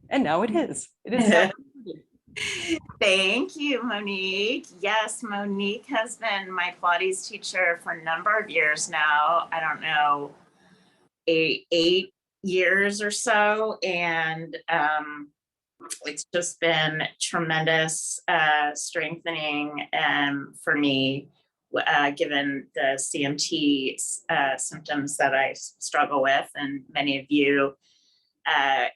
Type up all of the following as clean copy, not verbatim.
And now it is. It is now recorded. Thank you, Monique. Yes, Monique has been my Pilates teacher for a number of years now. I don't know, eight years or so. And it's just been tremendous strengthening for me, given the CMT symptoms that I struggle with, and many of you,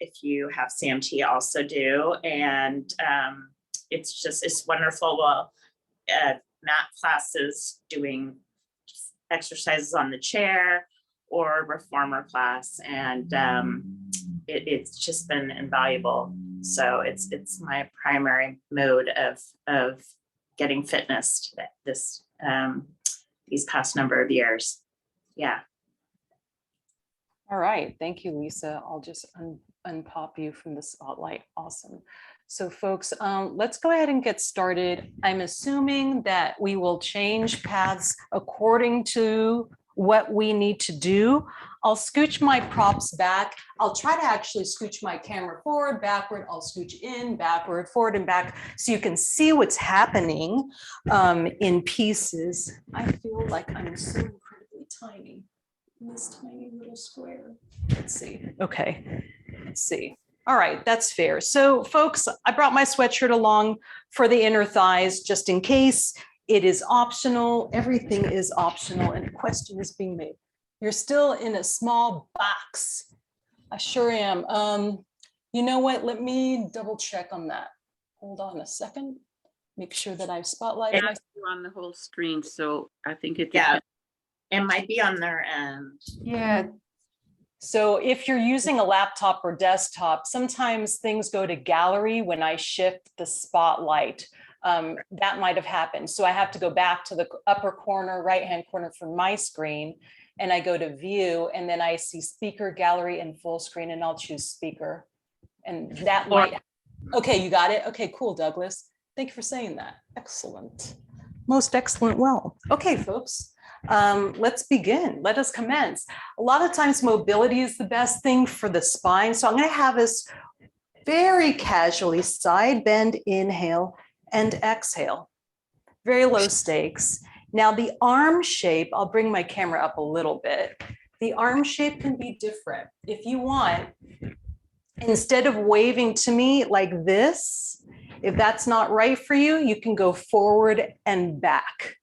if you have CMT, also do. And it's wonderful. Well, mat classes, doing exercises on the chair, or reformer class, and it's just been invaluable. So it's my primary mode of getting fitness this these past number of years. Yeah. All right, thank you, Lisa. I'll just unpop you from the spotlight. Awesome. So folks, let's go ahead and get started. I'm assuming that we will change paths according to what we need to do. I'll scooch my props back. I'll try to actually scooch my camera forward, backward. I'll scooch in, backward, forward, and back, so you can see what's happening in pieces. I feel like I'm so incredibly tiny in this tiny little square. Let's see. Okay, let's see. All right, that's fair. So folks, I brought my sweatshirt along for the inner thighs, just in case. It is optional. Everything is optional, and a question is being made. You're still in a small box. I sure am. You know what? Let me double check on that. Hold on a second. Make sure that I've spotlighted myself on the whole screen. So I think it It might be on their end. Yeah. So if you're using a laptop or desktop, sometimes things go to gallery when I shift the spotlight. That might have happened. So I have to go back to the upper corner, right-hand corner from my screen, and I go to view, and then I see speaker, gallery, and full screen, and I'll choose speaker. And that might, okay, you got it? Okay, cool, Douglas. Thank you for saying that. Excellent. Most excellent. Well, okay, folks. Let's begin. Let us commence. A lot of times mobility is the best thing for the spine. So I'm going to have us very casually side bend, inhale, and exhale. Very low stakes. Now the arm shape, I'll bring my camera up a little bit. The arm shape can be different. If you want, instead of waving to me like this, if that's not right for you, you can go forward and back.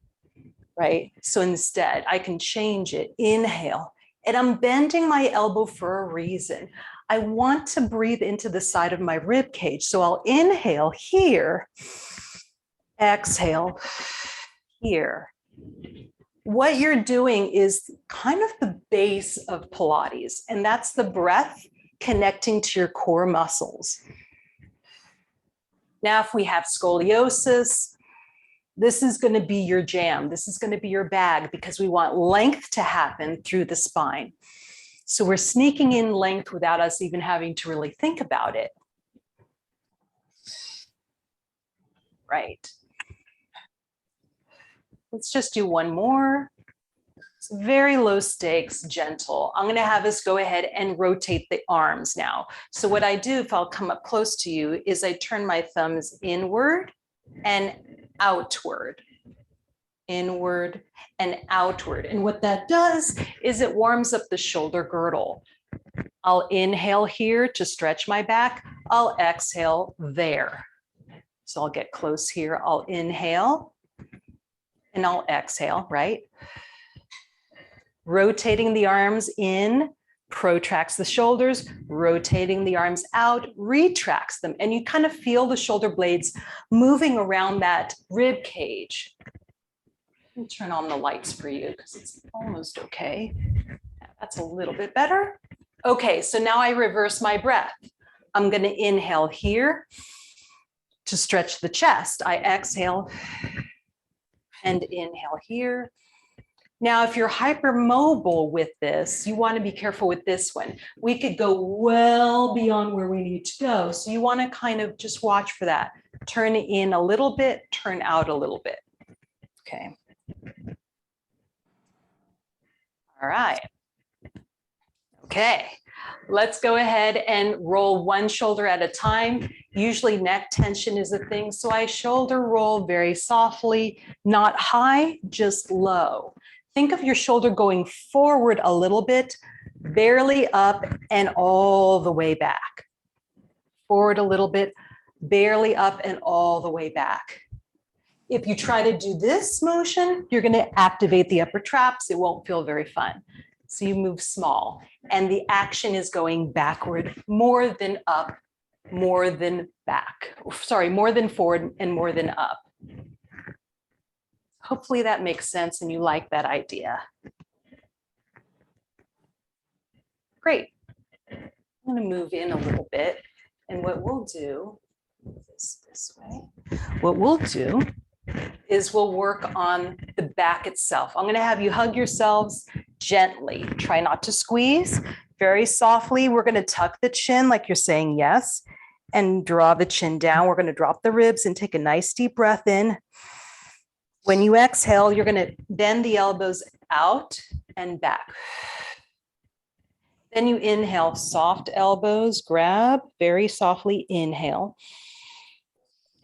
Right? So instead, I can change it. Inhale, and I'm bending my elbow for a reason. I want to breathe into the side of my rib cage. So I'll inhale here, exhale here. What you're doing is kind of the base of Pilates, and that's the breath connecting to your core muscles. Now, if we have scoliosis, this is going to be your jam. This is going to be your bag, because we want length to happen through the spine. So we're sneaking in length without us even having to really think about it. Right. Let's just do one more. It's very low stakes, gentle. I'm going to have us go ahead and rotate the arms now. So what I do, if I'll come up close to you, is I turn my thumbs inward and outward, inward and outward. And what that does is it warms up the shoulder girdle. I'll inhale here to stretch my back. I'll exhale there. So I'll get close here. I'll inhale and I'll exhale, right? Rotating the arms in protracts the shoulders, rotating the arms out, retracts them. And you kind of feel the shoulder blades moving around that rib cage. Let me turn on the lights for you because it's almost okay. That's a little bit better. Okay, so now I reverse my breath. I'm going to inhale here to stretch the chest. I exhale and inhale here. Now, if you're hypermobile with this, you want to be careful with this one. We could go well beyond where we need to go. So you want to kind of just watch for that. Turn in a little bit, turn out a little bit. Okay. All right. Okay, let's go ahead and roll one shoulder at a time. Usually neck tension is a thing, so I shoulder roll very softly, not high, just low. Think of your shoulder going forward a little bit, barely up and all the way back. Forward a little bit, barely up and all the way back. If you try to do this motion, you're going to activate the upper traps. It won't feel very fun. So you move small, and the action is going backward more than up, more than back. Sorry, more than forward and more than up. Hopefully that makes sense and you like that idea. Great. I'm going to move in a little bit, and what we'll do is this way. What we'll do is we'll work on the back itself. I'm going to have you hug yourselves gently. Try not to squeeze. Very softly, we're going to tuck the chin like you're saying yes, and draw the chin down. We're going to drop the ribs and take a nice deep breath in. When you exhale, you're going to bend the elbows out and back. Then you inhale, soft elbows, grab, very softly inhale.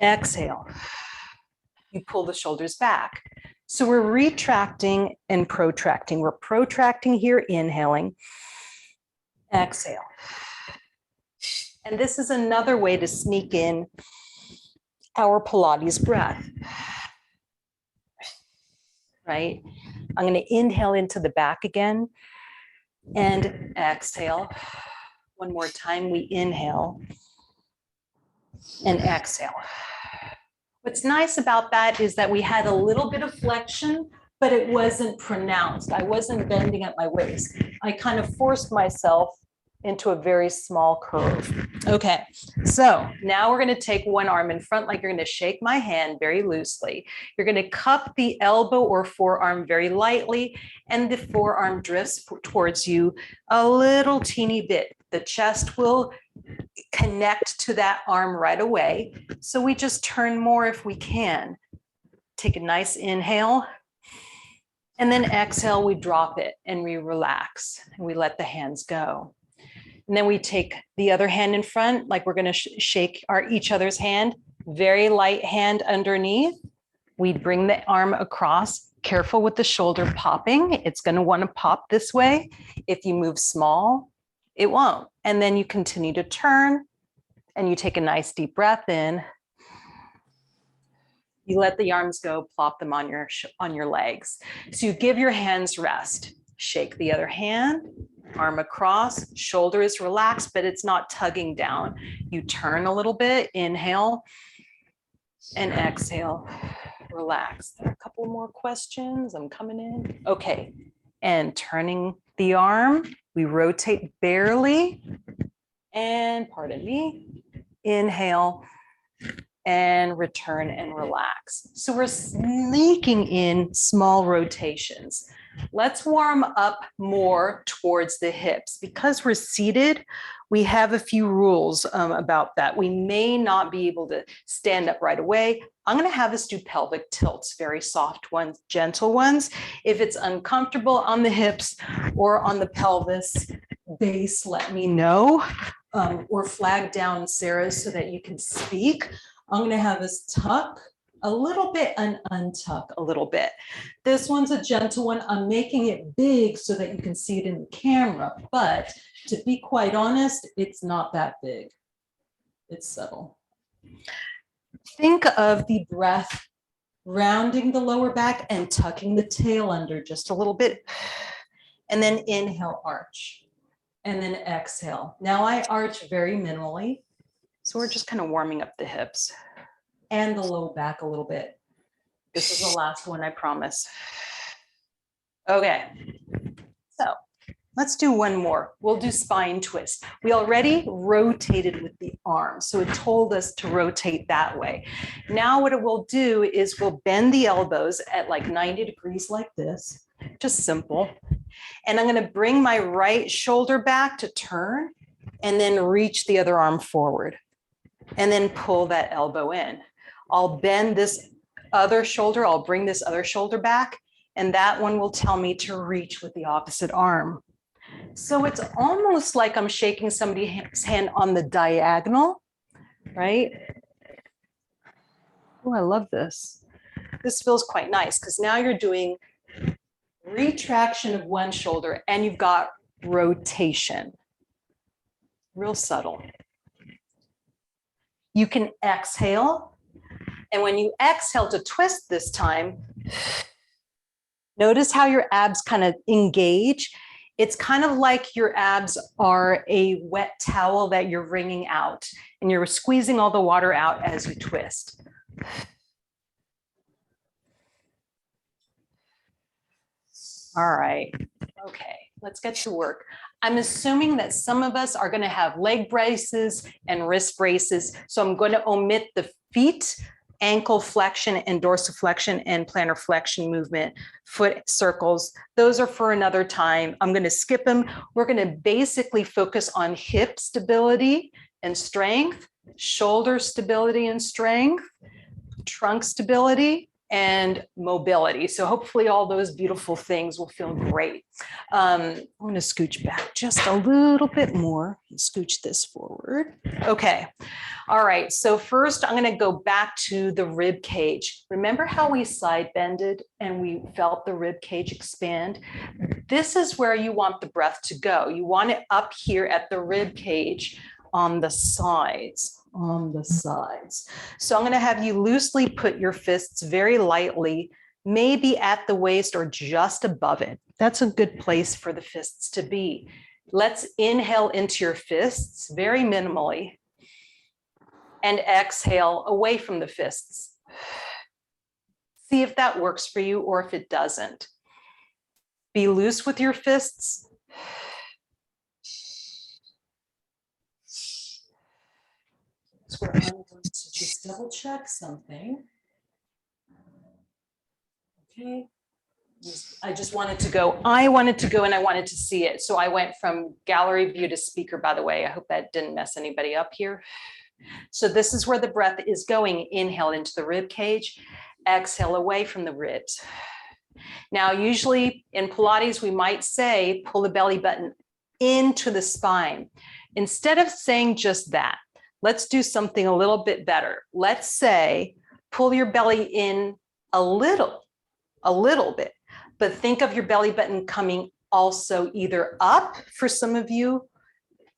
Exhale. You pull the shoulders back. So we're retracting and protracting. We're protracting here, inhaling. Exhale. And this is another way to sneak in our Pilates breath. Right? I'm going to inhale into the back again and exhale. One more time, we inhale and exhale. What's nice about that is that we had a little bit of flexion, but it wasn't pronounced. I wasn't bending at my waist. I kind of forced myself into a very small curve. Okay, so now we're going to take one arm in front, like you're going to shake my hand very loosely. You're going to cup the elbow or forearm very lightly, and the forearm drifts towards you a little teeny bit. The chest will connect to that arm right away. So we just turn more if we can. Take a nice inhale. And then exhale, we drop it and we relax and we let the hands go. And then we take the other hand in front, like we're going to shake each other's hand, very light hand underneath. We bring the arm across, careful with the shoulder popping. It's going to want to pop this way. If you move small, it won't. And then you continue to turn and you take a nice deep breath in. You let the arms go, plop them on your legs. So you give your hands rest. Shake the other hand, arm across, shoulder is relaxed, but it's not tugging down. You turn a little bit, inhale and exhale, relax. There are a couple more questions. I'm coming in. Okay, and turning the arm, we rotate barely, and pardon me, inhale and return and relax. So we're sneaking in small rotations. Let's warm up more towards the hips. Because we're seated, we have a few rules about that. We may not be able to stand up right away. I'm going to have us do pelvic tilts, very soft ones, gentle ones. If it's uncomfortable on the hips or on the pelvis base, let me know. Or flag down Sarah so that you can speak. I'm going to have us tuck a little bit and untuck a little bit. This one's a gentle one. I'm making it big so that you can see it in the camera, but to be quite honest, it's not that big. It's subtle. Think of the breath rounding the lower back and tucking the tail under just a little bit. And then inhale, arch, and then exhale. Now I arch very minimally. So we're just kind of warming up the hips and the low back a little bit. This is the last one, I promise. Okay, so let's do one more. We'll do spine twist. We already rotated with the arm, so it told us to rotate that way. Now what it will do is we'll bend the elbows at like 90 degrees like this, just simple. And I'm gonna bring my right shoulder back to turn and then reach the other arm forward and then pull that elbow in. I'll bend this other shoulder, I'll bring this other shoulder back, and that one will tell me to reach with the opposite arm. So it's almost like I'm shaking somebody's hand on the diagonal, right? Oh, I love this. This feels quite nice because now you're doing retraction of one shoulder and you've got rotation. Real subtle. You can exhale. And when you exhale to twist this time, notice how your abs kind of engage. It's kind of like your abs are a wet towel that you're wringing out and you're squeezing all the water out as you twist. All right, okay, let's get to work. I'm assuming that some of us are going to have leg braces and wrist braces. So I'm going to omit the feet, ankle flexion and dorsiflexion and plantar flexion movement, foot circles. Those are for another time. I'm going to skip them. We're going to basically focus on hip stability and strength, shoulder stability and strength, trunk stability, and mobility. So hopefully all those beautiful things will feel great. I'm going to scooch back just a little bit more and scooch this forward. Okay. All right. So first I'm going to go back to the rib cage. Remember how we side bended and we felt the rib cage expand? This is where you want the breath to go. You want it up here at the rib cage on the sides. So I'm going to have you loosely put your fists very lightly, maybe at the waist or just above it. That's a good place for the fists to be. Let's inhale into your fists very minimally and exhale away from the fists. See if that works for you or if it doesn't. Be loose with your fists. Where I'm going to just double check something. Okay. I just wanted to go, and I wanted to see it. So I went from gallery view to speaker, by the way. I hope that didn't mess anybody up here. So this is where the breath is going. Inhale into the rib cage, exhale away from the ribs. Now, usually in Pilates, we might say, pull the belly button into the spine. Instead of saying just that, let's do something a little bit better. Let's say, pull your belly in a little bit, but think of your belly button coming also either up for some of you,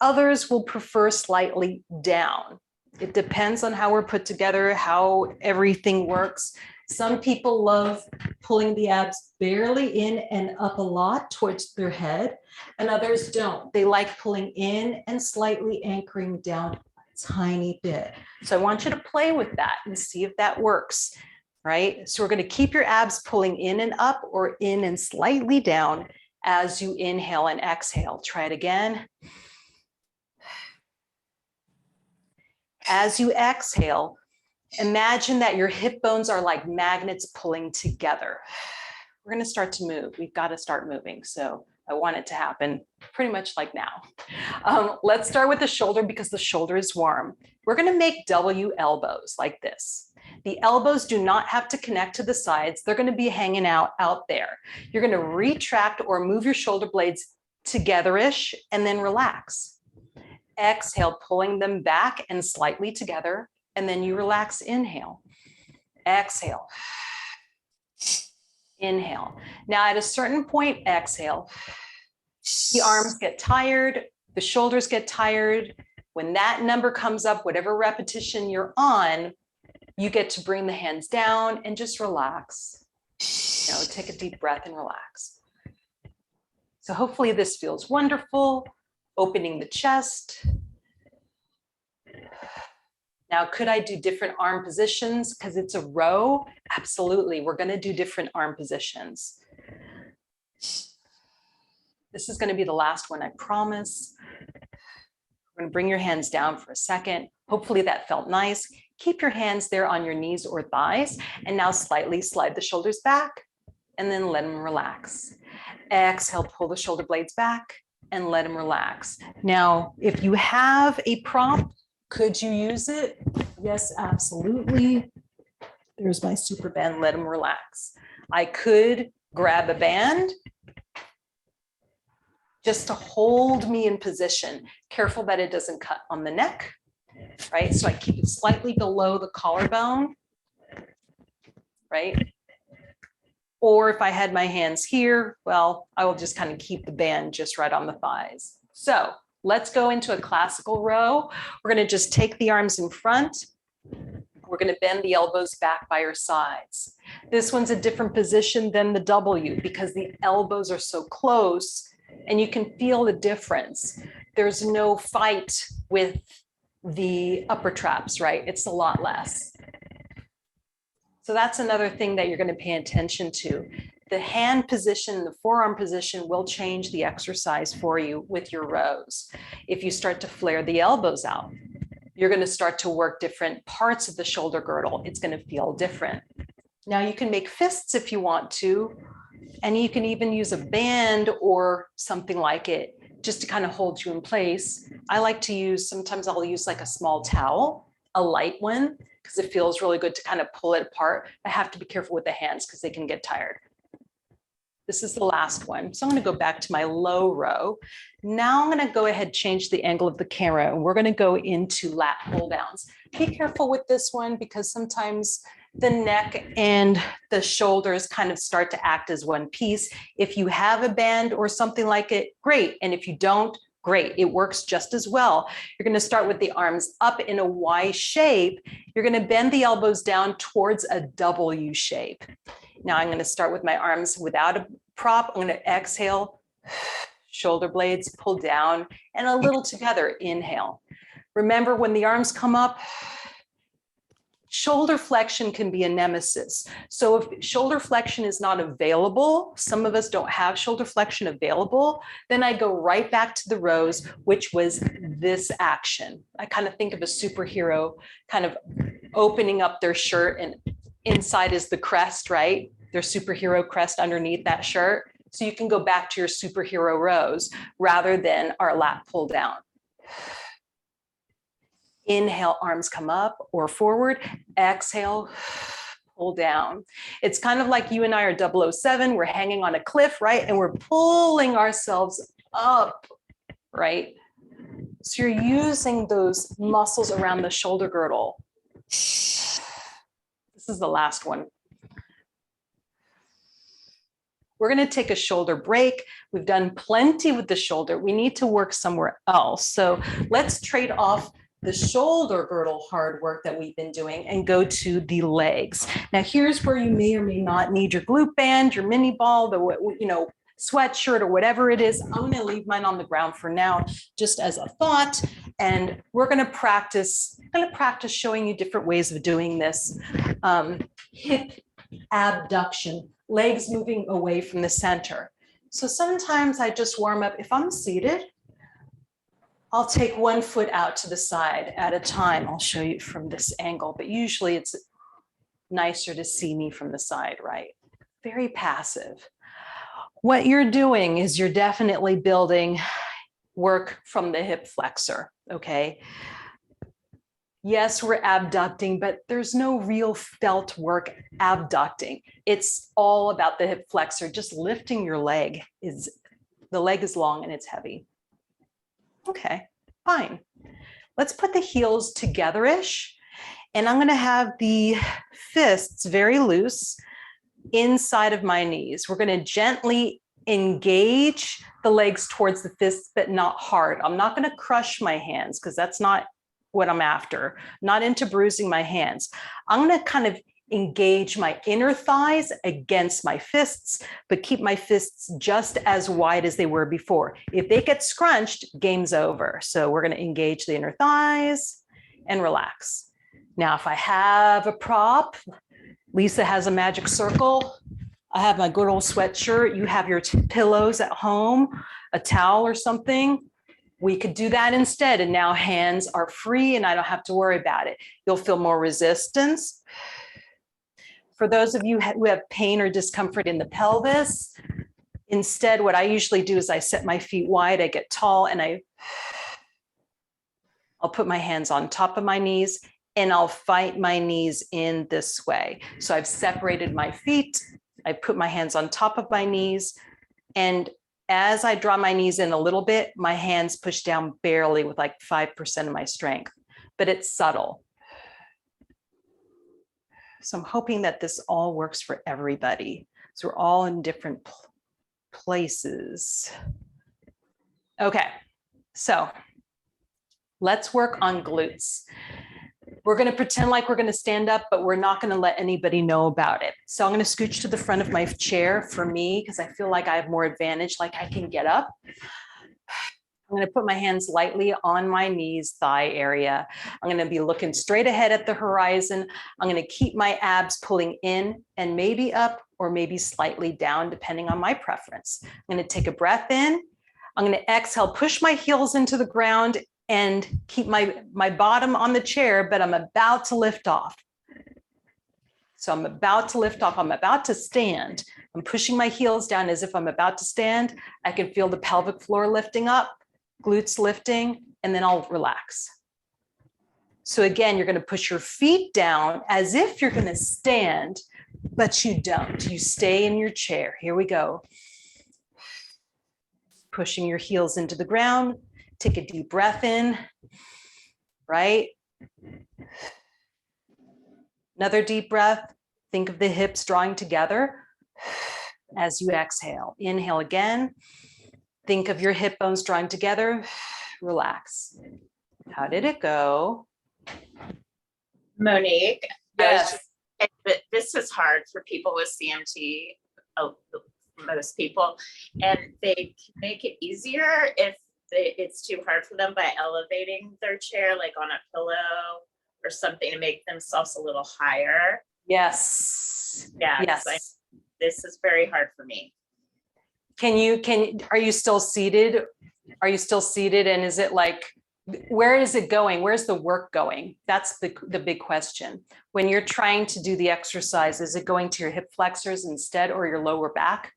others will prefer slightly down. It depends on how we're put together, how everything works. Some people love pulling the abs barely in and up a lot towards their head, and others don't. They like pulling in and slightly anchoring down tiny bit. So I want you to play with that and see if that works, right? So we're going to keep your abs pulling in and up or in and slightly down as you inhale and exhale. Try it again. As you exhale, imagine that your hip bones are like magnets pulling together. We're going to start to move. We've got to start moving. So I want it to happen pretty much like now. Let's start with the shoulder because the shoulder is warm. We're going to make W elbows like this. The elbows do not have to connect to the sides. They're going to be hanging out there. You're going to retract or move your shoulder blades together-ish and then relax. Exhale, pulling them back and slightly together, and then you relax. Inhale, exhale. Inhale. Now at a certain point, exhale. The arms get tired, the shoulders get tired. When that number comes up, whatever repetition you're on, you get to bring the hands down and just relax. Take a deep breath and relax. So hopefully this feels wonderful. Opening the chest. Now, could I do different arm positions because it's a row? Absolutely. We're going to do different arm positions. This is going to be the last one, I promise. We're going to bring your hands down for a second. Hopefully that felt nice. Keep your hands there on your knees or thighs. And now slightly slide the shoulders back and then let them relax. Exhale, pull the shoulder blades back and let them relax. Now, if you have a prop, could you use it? Yes, absolutely. There's my super band, let them relax. I could grab a band, just to hold me in position. Careful that it doesn't cut on the neck, right? So I keep it slightly below the collarbone, right? Or if I had my hands here, well, I will just kind of keep the band just right on the thighs. So let's go into a classical row. We're going to just take the arms in front. We're going to bend the elbows back by your sides. This one's a different position than the W because the elbows are so close and you can feel the difference. There's no fight with the upper traps, right? It's a lot less. So that's another thing that you're going to pay attention to. The hand position, the forearm position will change the exercise for you with your rows. If you start to flare the elbows out, you're going to start to work different parts of the shoulder girdle. It's going to feel different. Now you can make fists if you want to, and you can even use a band or something like it just to kind of hold you in place. I like to use, sometimes I'll use like a small towel, a light one, because it feels really good to kind of pull it apart. I have to be careful with the hands because they can get tired. This is the last one. So I'm going to go back to my low row. Now I'm going to go ahead, change the angle of the camera, and we're going to go into lat pull downs. Be careful with this one because sometimes the neck and the shoulders kind of start to act as one piece. If you have a band or something like it, great. And if you don't, great. It works just as well. You're going to start with the arms up in a Y shape. You're going to bend the elbows down towards a W shape. Now I'm going to start with my arms without a prop. I'm going to exhale, shoulder blades pull down and a little together. Inhale. Remember, when the arms come up, shoulder flexion can be a nemesis. So if shoulder flexion is not available, some of us don't have shoulder flexion available, then I go right back to the rows, which was this action. I kind of think of a superhero kind of opening up their shirt and inside is the crest, right? Their superhero crest underneath that shirt. So you can go back to your superhero rows rather than our lat pull down. Inhale, arms come up or forward. Exhale, pull down. It's kind of like you and I are 007. We're hanging on a cliff, right? And we're pulling ourselves up, right? So you're using those muscles around the shoulder girdle. This is the last one. We're going to take a shoulder break. We've done plenty with the shoulder. We need to work somewhere else. So let's trade off the shoulder girdle hard work that we've been doing and go to the legs. Now, here's where you may or may not need your glute band, your mini ball, the sweatshirt or whatever it is. I'm going to leave mine on the ground for now, just as a thought. And we're going to practice. I'm going to practice showing you different ways of doing this. Hip abduction, legs moving away from the center. So sometimes I just warm up. If I'm seated, I'll take one foot out to the side at a time. I'll show you from this angle, but usually it's nicer to see me from the side, right? Very passive. What you're doing is you're definitely building work from the hip flexor, okay? Yes, we're abducting, but there's no real felt work abducting. It's all about the hip flexor. Just lifting your leg the leg is long and it's heavy. Okay, fine. Let's put the heels together-ish. And I'm going to have the fists very loose inside of my knees. We're going to gently engage the legs towards the fists, but not hard. I'm not going to crush my hands because that's not what I'm after. Not into bruising my hands. I'm going to kind of engage my inner thighs against my fists, but keep my fists just as wide as they were before. If they get scrunched, game's over. So we're going to engage the inner thighs and relax. Now, if I have a prop, Lisa has a magic circle. I have my good old sweatshirt. You have your pillows at home, a towel or something. We could do that instead. And now hands are free and I don't have to worry about it. You'll feel more resistance. For those of you who have pain or discomfort in the pelvis, instead, what I usually do is I set my feet wide, I get tall, and I'll put my hands on top of my knees and I'll fight my knees in this way. So I've separated my feet, I put my hands on top of my knees, and as I draw my knees in a little bit, my hands push down barely with like 5% of my strength, but it's subtle. So I'm hoping that this all works for everybody. So we're all in different places. Okay, so let's work on glutes. We're going to pretend like we're going to stand up, but we're not going to let anybody know about it. So I'm going to scooch to the front of my chair for me, because I feel like I have more advantage, like I can get up. I'm going to put my hands lightly on my knees, thigh area. I'm going to be looking straight ahead at the horizon. I'm going to keep my abs pulling in and maybe up or maybe slightly down, depending on my preference. I'm going to take a breath in. I'm going to exhale, push my heels into the ground and keep my bottom on the chair, but I'm about to lift off. So I'm about to lift off. I'm about to stand. I'm pushing my heels down as if I'm about to stand. I can feel the pelvic floor lifting up, glutes lifting, and then I'll relax. So again, you're going to push your feet down as if you're going to stand, but you don't. You stay in your chair. Here we go. Pushing your heels into the ground. Take a deep breath in, right? Another deep breath. Think of the hips drawing together as you exhale. Inhale again. Think of your hip bones drawing together. Relax. How did it go? Monique, Yes. this is hard for people with CMT, most people, and they can make it easier if it's too hard for them by elevating their chair, like on a pillow or something, to make themselves a little higher. Yes. Yeah. Yes. This is very hard for me. Are you still seated? Are you still seated? And is it like, where is it going? Where's the work going? That's the big question. When you're trying to do the exercise, is it going to your hip flexors instead or your lower back?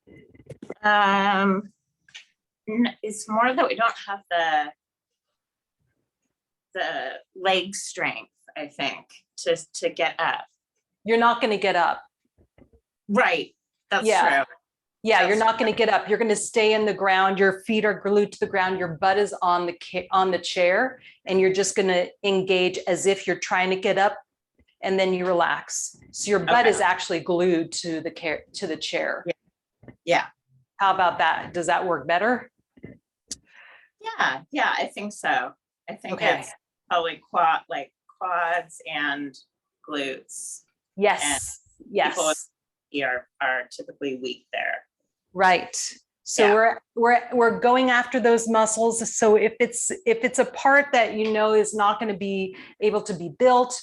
It's more that we don't have the leg strength, I think, to get up. You're not going to get up. Right. That's Yeah. true. Yeah, you're not going to get up. You're going to stay in the ground. Your feet are glued to the ground. Your butt is on the chair, and you're just going to engage as if you're trying to get up, and then you relax. So your butt is actually glued to the chair. Yeah. How about that? Does that work better? Yeah, I think so. I think Okay. it's probably quads and glutes. Yes. Yes. People are typically weak there. Right. So we're going after those muscles. So if it's a part that you know is not going to be able to be built,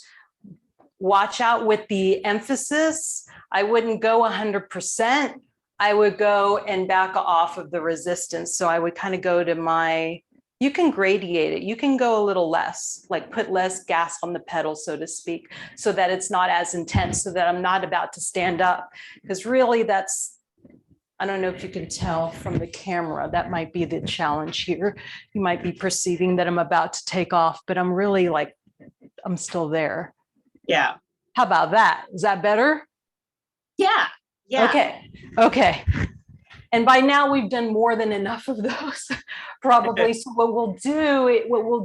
watch out with the emphasis. I wouldn't go 100%. I would go and back off of the resistance. So I would kind of go to you can gradiate it. You can go a little less, like put less gas on the pedal, so to speak, so that it's not as intense, so that I'm not about to stand up. Because really I don't know if you can tell from the camera, that might be the challenge here. You might be perceiving that I'm about to take off, but I'm really I'm still there. Yeah. How about that? Is that better? Yeah. Okay. And by now we've done more than enough of those, probably. So what we'll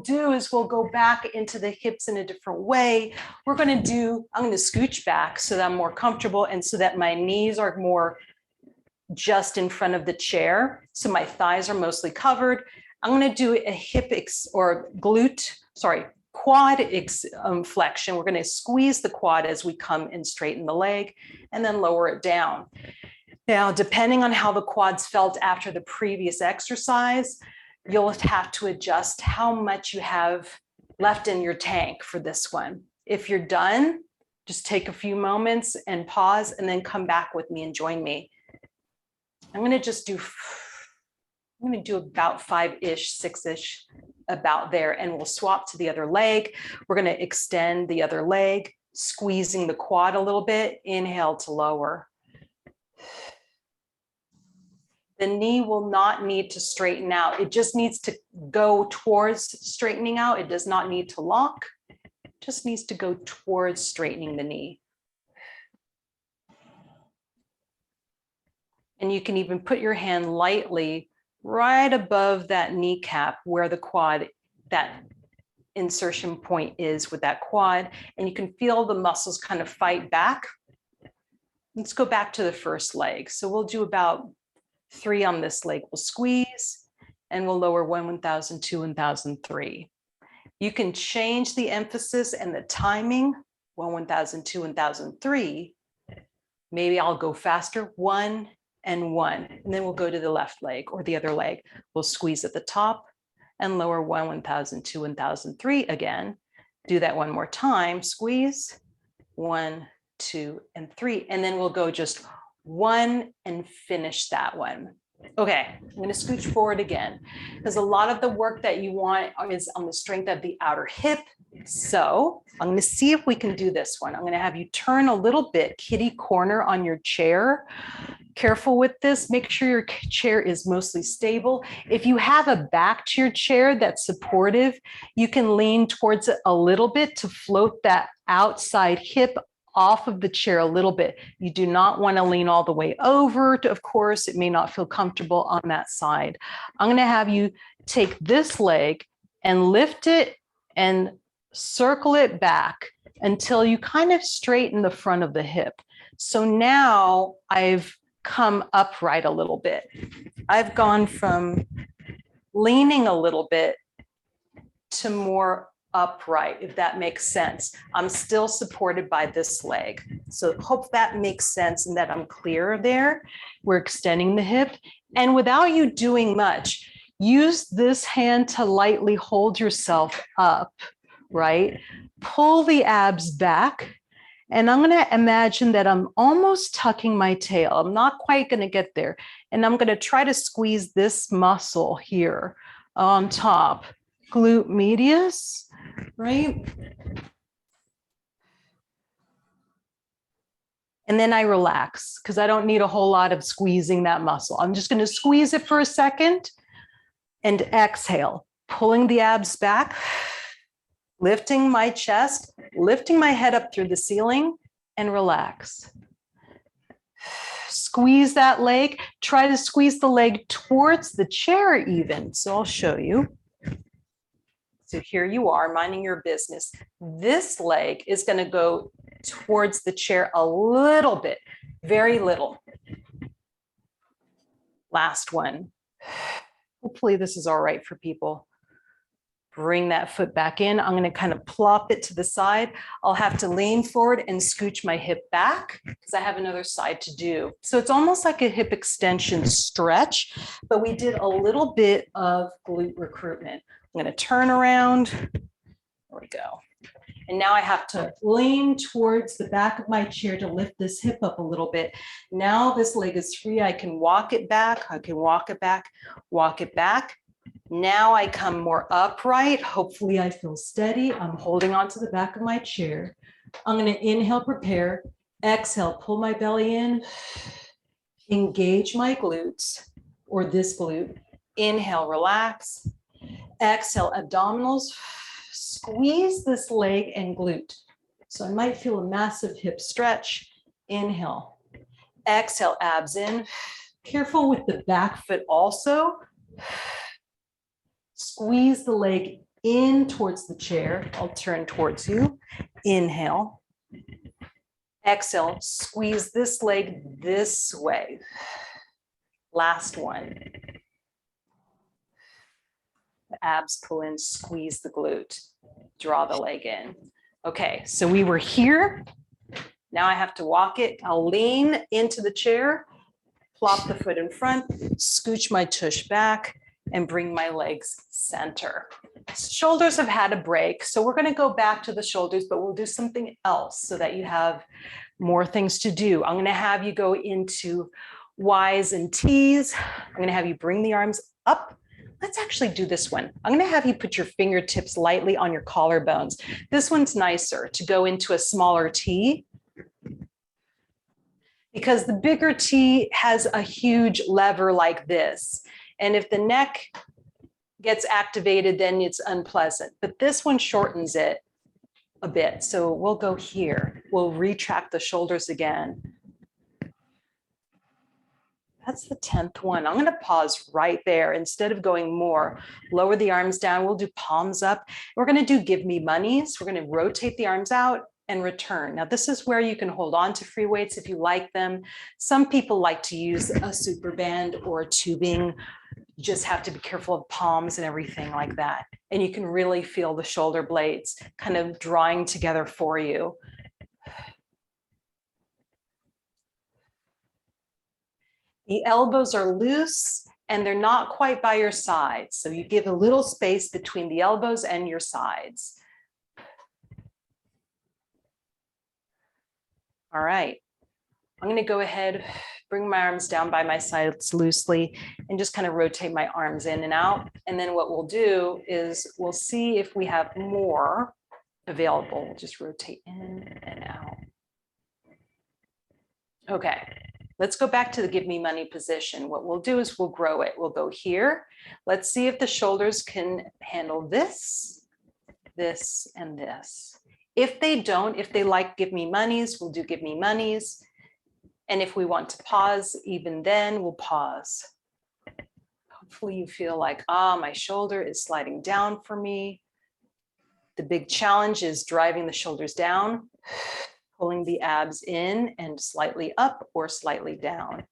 do is we'll go back into the hips in a different way. I'm going to scooch back so that I'm more comfortable and so that my knees are more just in front of the chair. So my thighs are mostly covered. I'm going to do a quad flexion. We're going to squeeze the quad as we come and straighten the leg and then lower it down. Now, depending on how the quads felt after the previous exercise, you'll have to adjust how much you have left in your tank for this one. If you're done, just take a few moments and pause and then come back with me and join me. I'm going to do about 5-ish, 6-ish, about there, and we'll swap to the other leg. We're going to extend the other leg, squeezing the quad a little bit. Inhale to lower. The knee will not need to straighten out. It just needs to go towards straightening out. It does not need to lock. It just needs to go towards straightening the knee. And you can even put your hand lightly right above that kneecap where the quad, that insertion point is with that quad, and you can feel the muscles kind of fight back. Let's go back to the first leg. So we'll do about 3 on this leg. We'll squeeze and we'll lower 1, 1,000, 2, 1,000, 3. You can change the emphasis and the timing. 1, 1,000, 2, 1,000, 3. Maybe I'll go faster, 1 and 1, and then we'll go to the left leg or the other leg. We'll squeeze at the top and lower 1, 1,000, 2, 1,000, 3 again. Do that one more time, squeeze, 1, 2, and 3, and then we'll go just 1 and finish that one. Okay, I'm going to scooch forward again because a lot of the work that you want is on the strength of the outer hip. So I'm going to see if we can do this one. I'm going to have you turn a little bit, kitty corner on your chair. Careful with this. Make sure your chair is mostly stable. If you have a back to your chair that's supportive, you can lean towards it a little bit to float that outside hip off of the chair a little bit. You do not want to lean all the way over. Of course, it may not feel comfortable on that side. I'm going to have you take this leg and lift it and circle it back until you kind of straighten the front of the hip. So now I've come upright a little bit. I've gone from leaning a little bit to more upright, if that makes sense. I'm still supported by this leg. So hope that makes sense and that I'm clear there. We're extending the hip. And without you doing much, use this hand to lightly hold yourself up, right? Pull the abs back. And I'm going to imagine that I'm almost tucking my tail. I'm not quite going to get there. And I'm going to try to squeeze this muscle here on top, glute medius, right? And then I relax because I don't need a whole lot of squeezing that muscle. I'm just going to squeeze it for a second and exhale, pulling the abs back, lifting my chest, lifting my head up through the ceiling, and relax. Squeeze that leg. Try to squeeze the leg towards the chair even. So I'll show you. So here you are, minding your business. This leg is going to go towards the chair a little bit, very little. Last one. Hopefully this is all right for people. Bring that foot back in. I'm going to kind of plop it to the side. I'll have to lean forward and scooch my hip back because I have another side to do. So it's almost like a hip extension stretch, but we did a little bit of glute recruitment. I'm going to turn around. There we go. And now I have to lean towards the back of my chair to lift this hip up a little bit. Now this leg is free. I can walk it back. I can walk it back, walk it back. Now I come more upright. Hopefully I feel steady. I'm holding onto the back of my chair. I'm going to inhale, prepare. Exhale, pull my belly in. Engage my glutes or this glute. Inhale, relax. Exhale, abdominals. Squeeze this leg and glute. So I might feel a massive hip stretch. Inhale. Exhale, abs in. Careful with the back foot also. Squeeze the leg in towards the chair. I'll turn towards you. Inhale. Exhale, squeeze this leg this way. Last one. The abs pull in, squeeze the glute. Draw the leg in. Okay, so we were here. Now I have to walk it. I'll lean into the chair, plop the foot in front, scooch my tush back, and bring my legs center. Shoulders have had a break, so we're going to go back to the shoulders, but we'll do something else so that you have more things to do. I'm going to have you go into Ys and Ts. I'm going to have you bring the arms up. Let's actually do this one. I'm going to have you put your fingertips lightly on your collarbones. This one's nicer to go into a smaller T because the bigger T has a huge lever like this. And if the neck gets activated, then it's unpleasant. But this one shortens it a bit. So we'll go here. We'll retract the shoulders again. That's the 10th one. I'm going to pause right there. Instead of going more, lower the arms down. We'll do palms up. We're going to do give me monies. We're going to rotate the arms out and return. Now, this is where you can hold on to free weights if you like them. Some people like to use a super band or tubing. You just have to be careful of palms and everything like that. And you can really feel the shoulder blades kind of drawing together for you. The elbows are loose and they're not quite by your sides. So you give a little space between the elbows and your sides. All right. I'm going to go ahead, bring my arms down by my sides loosely and just kind of rotate my arms in and out. And then what we'll do is we'll see if we have more available. We'll just rotate in and out. Okay. Let's go back to the give me money position. What we'll do is we'll grow it. We'll go here. Let's see if the shoulders can handle this, this, and this. If they don't, if they like give me monies, we'll do give me monies. And if we want to pause, even then we'll pause. Hopefully you feel like, my shoulder is sliding down for me. The big challenge is driving the shoulders down, pulling the abs in and slightly up or slightly down.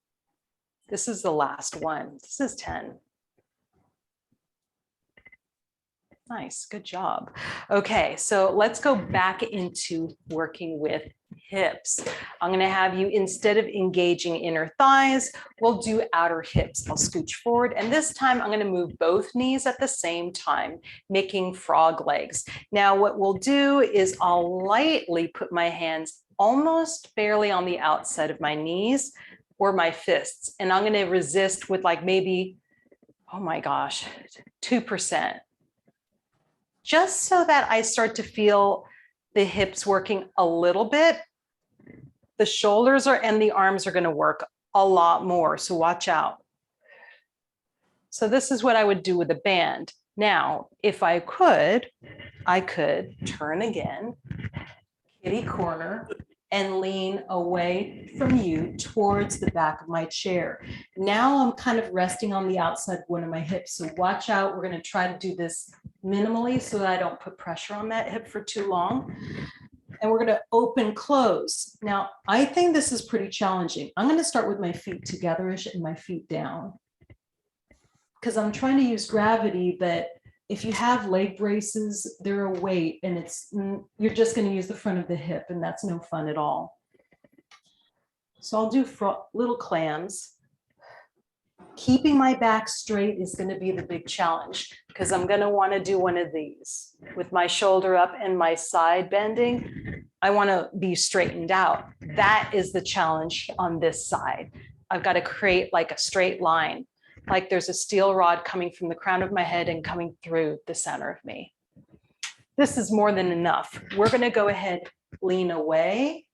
This is the last one. This is 10. Nice, good job. Okay, so let's go back into working with hips. I'm going to have you, instead of engaging inner thighs, we'll do outer hips. I'll scooch forward, and this time I'm going to move both knees at the same time, making frog legs. Now, what we'll do is I'll lightly put my hands almost barely on the outside of my knees or my fists, and I'm going to resist with like maybe, oh my gosh, 2%. Just so that I start to feel the hips working a little bit. The shoulders and the arms are going to work a lot more, so watch out. So this is what I would do with a band. Now, if I could turn again, kitty corner, and lean away from you towards the back of my chair. Now I'm kind of resting on the outside of one of my hips, so watch out. We're going to try to do this minimally so that I don't put pressure on that hip for too long. And we're going to open, close. Now, I think this is pretty challenging. I'm going to start with my feet togetherish and my feet down, because I'm trying to use gravity, but if you have leg braces, they're a weight, and you're just going to use the front of the hip, and that's no fun at all. So I'll do little clams. Keeping my back straight is going to be the big challenge, because I'm going to want to do one of these with my shoulder up and my side bending. I want to be straightened out. That is the challenge on this side. I've got to create like a straight line, like there's a steel rod coming from the crown of my head and coming through the center of me. This is more than enough. We're going to go ahead, lean away,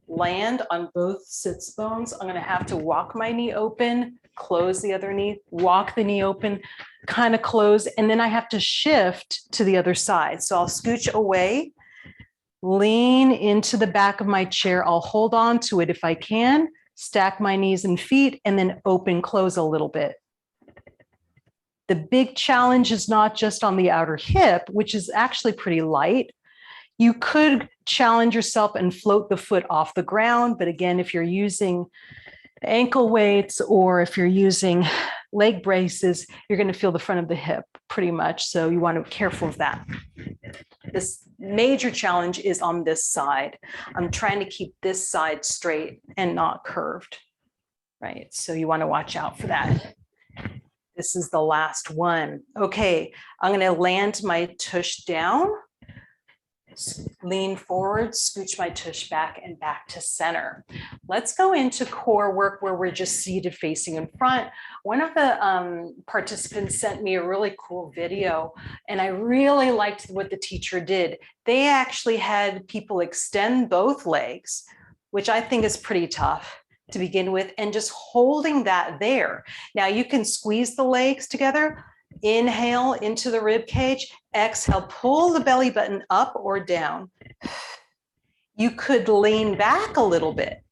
land on both sits bones. I'm going to have to walk my knee open, close the other knee, walk the knee open, kind of close, and then I have to shift to the other side. So I'll scooch away, lean into the back of my chair. I'll hold on to it if I can, stack my knees and feet, and then open, close a little bit. The big challenge is not just on the outer hip, which is actually pretty light. You could challenge yourself and float the foot off the ground. But again, if you're using ankle weights or if you're using leg braces, you're going to feel the front of the hip pretty much. So you want to be careful of that. This major challenge is on this side. I'm trying to keep this side straight and not curved, right? So you want to watch out for that. This is the last one. Okay, I'm going to land my tush down, lean forward, scooch my tush back and back to center. Let's go into core work where we're just seated facing in front. One of the participants sent me a really cool video, and I really liked what the teacher did. They actually had people extend both legs, which I think is pretty tough to begin with, and just holding that there. Now you can squeeze the legs together, inhale into the rib cage, exhale, pull the belly button up or down. You could lean back a little bit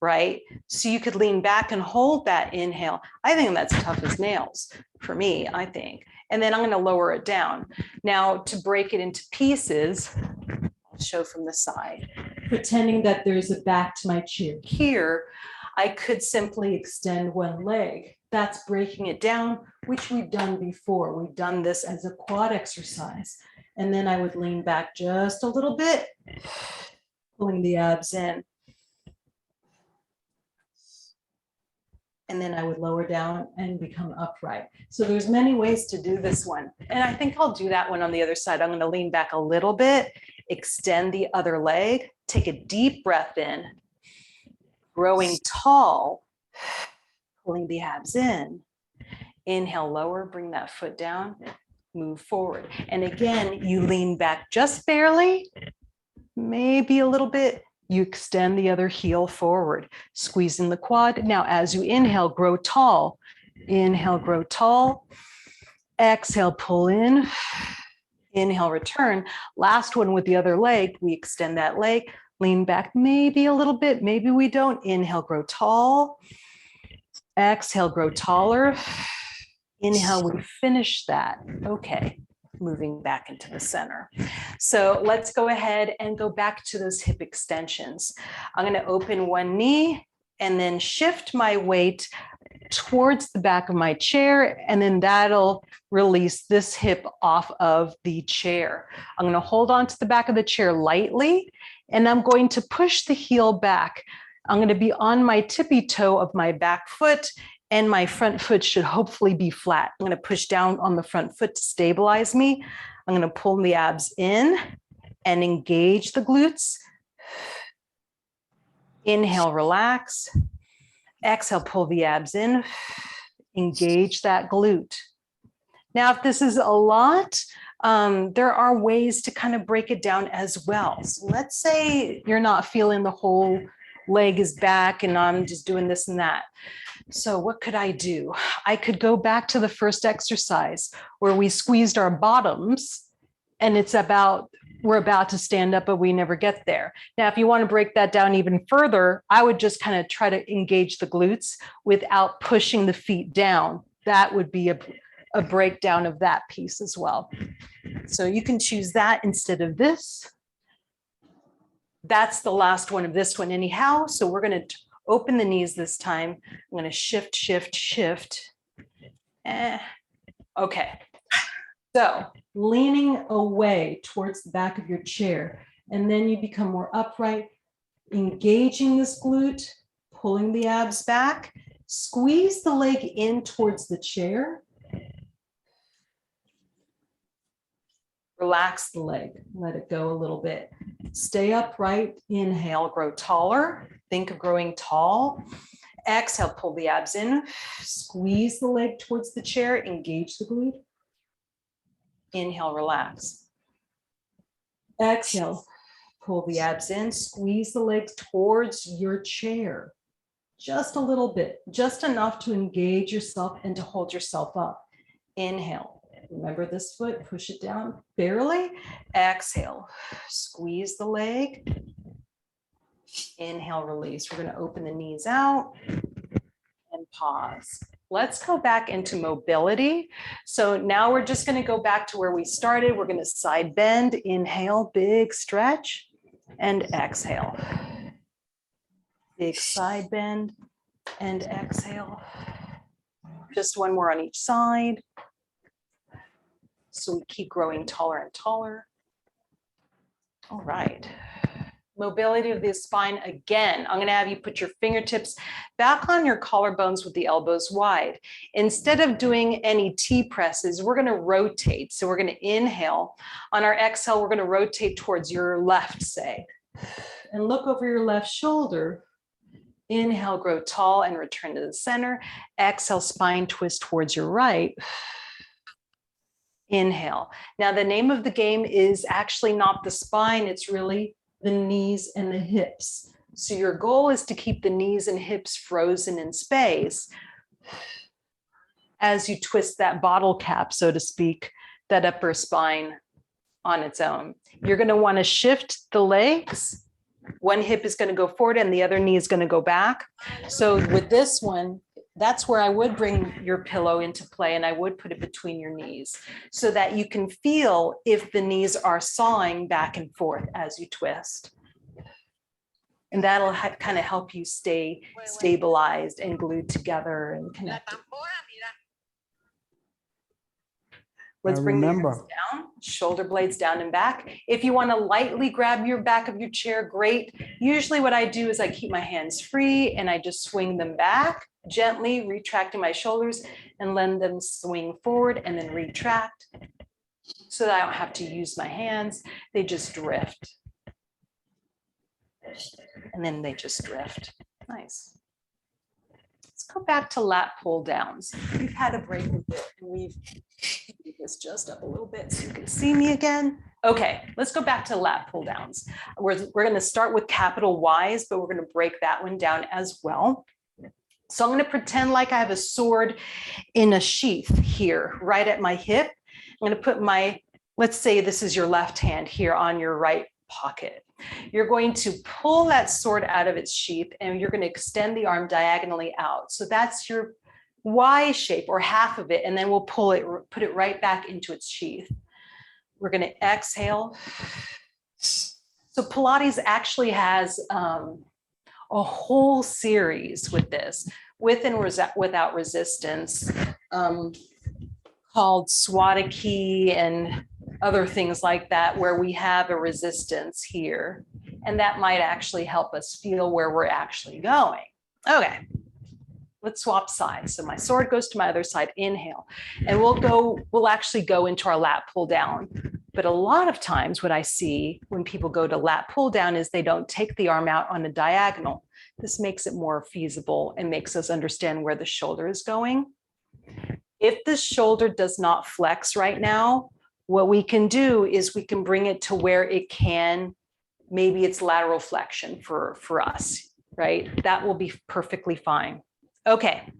right? So you could lean back and hold that inhale. I think that's tough as nails for me, I think. And then I'm going to lower it down. Now to break it into pieces, I'll show from the side. Pretending that there's a back to my chair here, I could simply extend one leg. That's breaking it down, which we've done before. We've done this as a quad exercise. And then I would lean back just a little bit, pulling the abs in. And then I would lower down and become upright. So there's many ways to do this one. And I think I'll do that one on the other side. I'm going to lean back a little bit, extend the other leg, take a deep breath in, growing tall, pulling the abs in. Inhale, lower, bring that foot down, move forward. And again, you lean back just barely, maybe a little bit. You extend the other heel forward, squeezing the quad. Now, as you inhale, grow tall. Inhale, grow tall. Exhale, pull in. Inhale, return. Last one with the other leg. We extend that leg, lean back maybe a little bit. Maybe we don't. Inhale, grow tall. Exhale, grow taller. Inhale, we finish that. Okay. Moving back into the center. So let's go ahead and go back to those hip extensions. I'm going to open one knee and then shift my weight towards the back of my chair, and then that'll release this hip off of the chair. I'm going to hold on to the back of the chair lightly, and I'm going to push the heel back. I'm going to be on my tippy toe of my back foot, and my front foot should hopefully be flat. I'm going to push down on the front foot to stabilize me. I'm going to pull the abs in and engage the glutes. Inhale, relax. Exhale, pull the abs in. Engage that glute. Now, if this is a lot, there are ways to kind of break it down as well. So let's say you're not feeling the whole leg is back and I'm just doing this and that. So what could I do? I could go back to the first exercise where we squeezed our bottoms, and we're about to stand up, but we never get there. Now, if you want to break that down even further, I would just kind of try to engage the glutes without pushing the feet down. That would be a breakdown of that piece as well. So you can choose that instead of this. That's the last one of this one anyhow. So we're going to open the knees this time. I'm going to shift, shift, shift. Okay. So leaning away towards the back of your chair, and then you become more upright, engaging this glute, pulling the abs back, squeeze the leg in towards the chair. Relax the leg, let it go a little bit. Stay upright, inhale, grow taller. Think of growing tall. Exhale, pull the abs in, squeeze the leg towards the chair, engage the glute. Inhale, relax. Exhale, pull the abs in, squeeze the legs towards your chair. Just a little bit, just enough to engage yourself and to hold yourself up. Inhale. Remember this foot, push it down barely. Exhale, squeeze the leg. Inhale, release. We're going to open the knees out and pause. Let's go back into mobility. So now we're just going to go back to where we started. We're going to side bend, inhale, big stretch, and exhale. Big side bend and exhale. Just one more on each side. So we keep growing taller and taller. All right. Mobility of the spine again. I'm going to have you put your fingertips back on your collarbones with the elbows wide. Instead of doing any T presses, we're going to rotate. So we're going to inhale. On our exhale, we're going to rotate towards your left, say, and look over your left shoulder. Inhale, grow tall and return to the center. Exhale, spine twist towards your right. Inhale. Now, the name of the game is actually not the spine. It's really the knees and the hips. So your goal is to keep the knees and hips frozen in space as you twist that bottle cap, so to speak, that upper spine on its own. You're going to want to shift the legs One hip is going to go forward and the other knee is going to go back. So with this one, that's where I would bring your pillow into play, and I would put it between your knees so that you can feel if the knees are sawing back and forth as you twist. And that'll kind of help you stay stabilized and glued together and connected. Let's bring the arms down, shoulder blades down and back. If you want to lightly grab your back of your chair, great. Usually what I do is I keep my hands free and I just swing them back, gently retracting my shoulders and let them swing forward and then retract so that I don't have to use my hands. They just drift. And then they just drift. Nice. Let's go back to lat pull downs. We've had a break with it and we've move this just up a little bit so you can see me again. Okay, let's go back to lat pull downs. We're going to start with capital Y's, but we're going to break that one down as well. So I'm going to pretend like I have a sword in a sheath here, right at my hip. I'm going to put my, let's say this is your left hand here on your right pocket. You're going to pull that sword out of its sheath and you're going to extend the arm diagonally out. So that's your Y shape or half of it, and then we'll pull it, put it right back into its sheath. We're going to exhale. So Pilates actually has a whole series with this, with and without resistance, called Swadiki and other things like that, where we have a resistance here. And that might actually help us feel where we're actually going. Okay, let's swap sides. So my sword goes to my other side, inhale, and we'll actually go into our lat pull down. But a lot of times what I see when people go to lat pull down is they don't take the arm out on a diagonal. This makes it more feasible and makes us understand where the shoulder is going. If the shoulder does not flex right now, what we can do is we can bring it to where it can, maybe it's lateral flexion for us, right? That will be perfectly fine. Okay,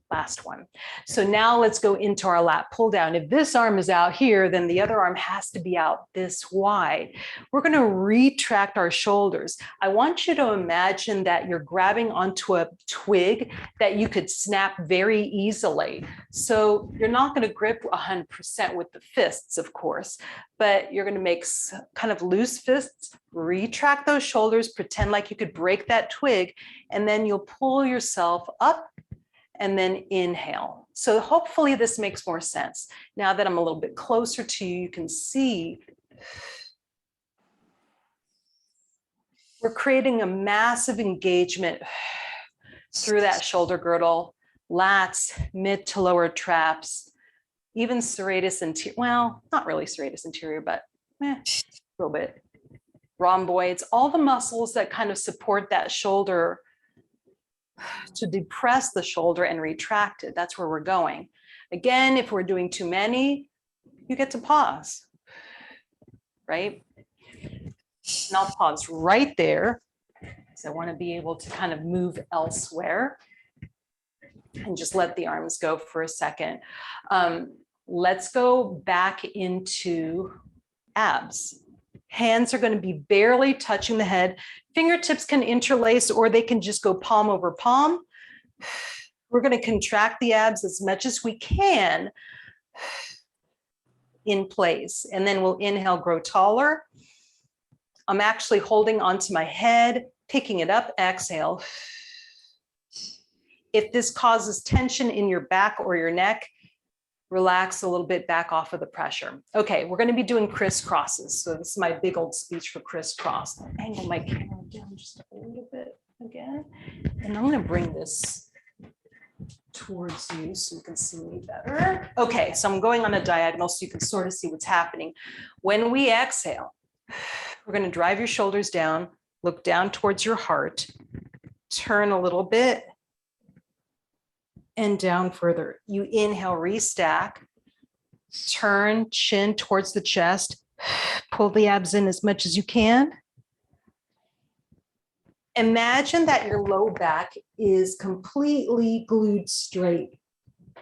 last one. So now let's go into our lat pull down. If this arm is out here, then the other arm has to be out this wide. We're going to retract our shoulders. I want you to imagine that you're grabbing onto a twig that you could snap very easily. So you're not going to grip 100% with the fists, of course, but you're going to make kind of loose fists, retract those shoulders, pretend like you could break that twig, and then you'll pull yourself up and then inhale. So hopefully this makes more sense. Now that I'm a little bit closer to you, you can see we're creating a massive engagement through that shoulder girdle, lats, mid to lower traps, even serratus anterior, well, not really serratus anterior, but a little bit. Rhomboids, all the muscles that kind of support that shoulder to depress the shoulder and retract it. That's where we're going. Again, if we're doing too many, you get to pause, right? And I'll pause right there because I want to be able to kind of move elsewhere and just let the arms go for a second. Let's go back into abs. Hands are going to be barely touching the head. Fingertips can interlace or they can just go palm over palm. We're going to contract the abs as much as we can in place. And then we'll inhale, grow taller. I'm actually holding onto my head, picking it up, exhale. If this causes tension in your back or your neck, relax a little bit, back off of the pressure. Okay, we're going to be doing crisscrosses. So this is my big old speech for crisscross. I'll angle my camera down just a little bit again. And I'm going to bring this towards you so you can see me better. Okay, so I'm going on a diagonal so you can sort of see what's happening. When we exhale, we're going to drive your shoulders down, look down towards your heart, turn a little bit, and down further. You inhale, restack, turn chin towards the chest, pull the abs in as much as you can. Imagine that your low back is completely glued straight.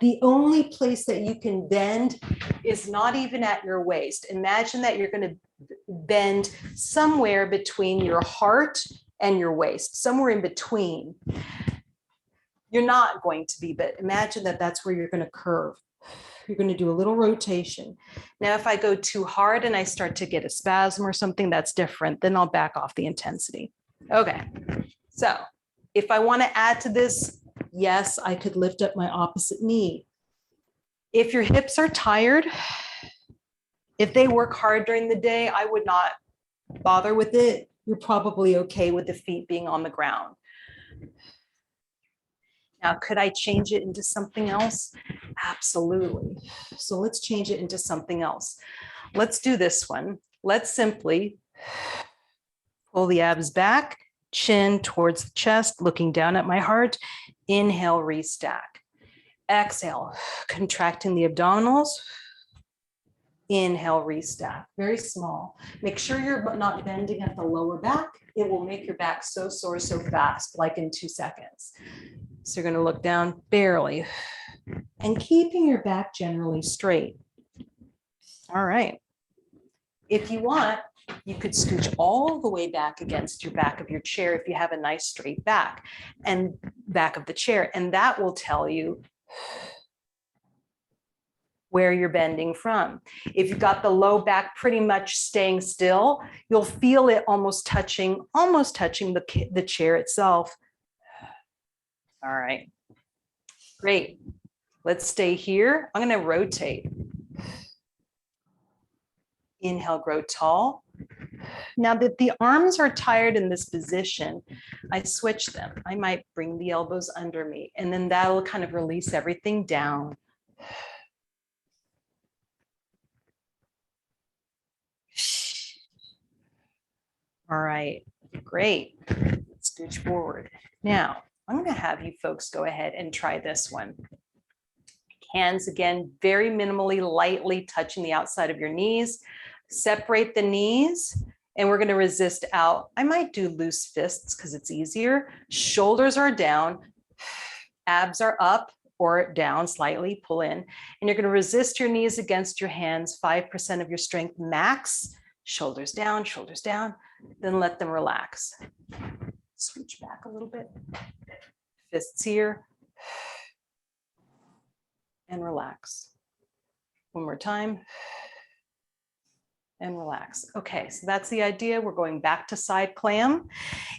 The only place that you can bend is not even at your waist. Imagine that you're going to bend somewhere between your heart and your waist, somewhere in between. You're not going to be, but imagine that that's where you're going to curve. You're going to do a little rotation. Now, if I go too hard and I start to get a spasm or something, that's different. Then I'll back off the intensity. Okay. So if I want to add to this, yes, I could lift up my opposite knee. If your hips are tired, if they work hard during the day, I would not bother with it. You're probably okay with the feet being on the ground. Now, could I change it into something else? Absolutely. So let's change it into something else. Let's do this one. Let's simply pull the abs back, chin towards the chest, looking down at my heart. Inhale, restack. Exhale, contracting the abdominals. Inhale, restack. Very small. Make sure you're not bending at the lower back. It will make your back so sore so fast, like in 2 seconds. So you're going to look down barely and keeping your back generally straight. All right. If you want, you could scooch all the way back against your back of your chair if you have a nice straight back and back of the chair. And that will tell you where you're bending from. If you've got the low back pretty much staying still, you'll feel it almost touching the chair itself. All right, great. Let's stay here. I'm going to rotate. Inhale, grow tall. Now that the arms are tired in this position, I switch them. I might bring the elbows under me, and then that'll kind of release everything down. All right, great. Let's scooch forward. Now, I'm going to have you folks go ahead and try this one. Hands again, very minimally, lightly touching the outside of your knees. Separate the knees, and we're going to resist out. I might do loose fists because it's easier. Shoulders are down, abs are up or down slightly, pull in, and you're going to resist your knees against your hands, 5% of your strength max. Shoulders down, then let them relax. Scooch back a little bit. Fists here. And relax. One more time. And relax. Okay, so that's the idea. We're going back to side clam.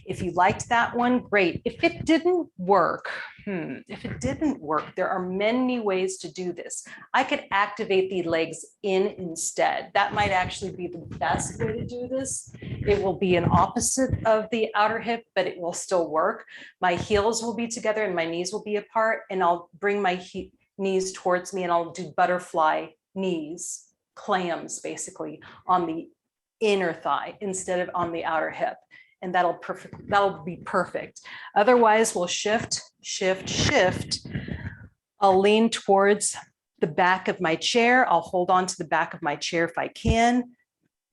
If you liked that one, great. If it didn't work, there are many ways to do this. I could activate the legs in instead. That might actually be the best way to do this. It will be an opposite of the outer hip, but it will still work. My heels will be together and my knees will be apart, and I'll bring my knees towards me and I'll do butterfly knees. Clams basically on the inner thigh instead of on the outer hip, and that'll be perfect. Otherwise, we'll shift. I'll lean towards the back of my chair. I'll hold on to the back of my chair if I can,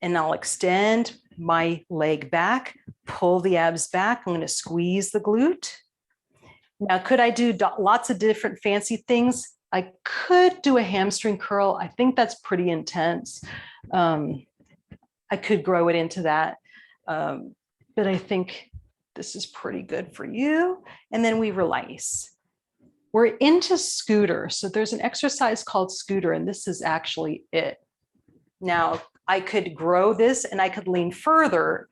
and I'll extend my leg back, pull the abs back. I'm going to squeeze the glute. Now, could I do lots of different fancy things? I could do a hamstring curl. I think that's pretty intense. I could grow it into that, but I think this is pretty good for you. And then we release. We're into scooter. So there's an exercise called scooter, and this is actually it. Now, I could grow this and I could lean further,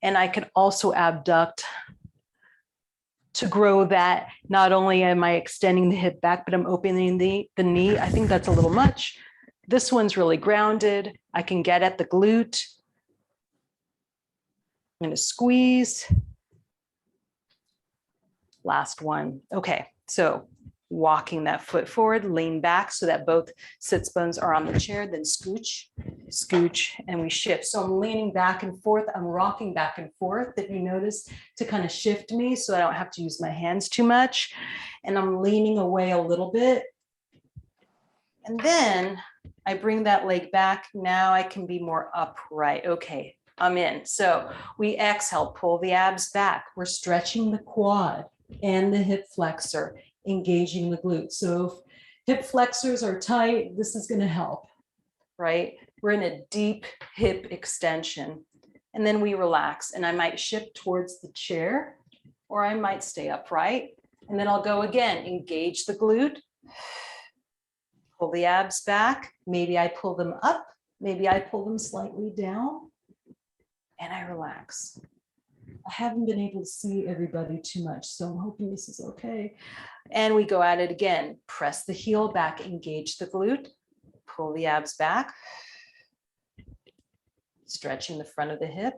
and I could also abduct to grow that. Not only am I extending the hip back, but I'm opening the knee. I think that's a little much. This one's really grounded. I can get at the glute. I'm going to squeeze. Last one. Okay, so walking that foot forward, lean back so that both sits bones are on the chair, then scooch, and we shift. So I'm leaning back and forth. I'm rocking back and forth, if you notice, to kind of shift me so I don't have to use my hands too much. And I'm leaning away a little bit. And then I bring that leg back. Now I can be more upright. Okay, I'm in. So we exhale, pull the abs back. We're stretching the quad and the hip flexor, engaging the glute. So if hip flexors are tight, this is going to help, right? We're in a deep hip extension. And then we relax, and I might shift towards the chair, or I might stay upright. And then I'll go again, engage the glute, pull the abs back. Maybe I pull them up, maybe I pull them slightly down, and I relax. I haven't been able to see everybody too much, so I'm hoping this is okay. And we go at it again. Press the heel back, engage the glute, pull the abs back, stretching the front of the hip,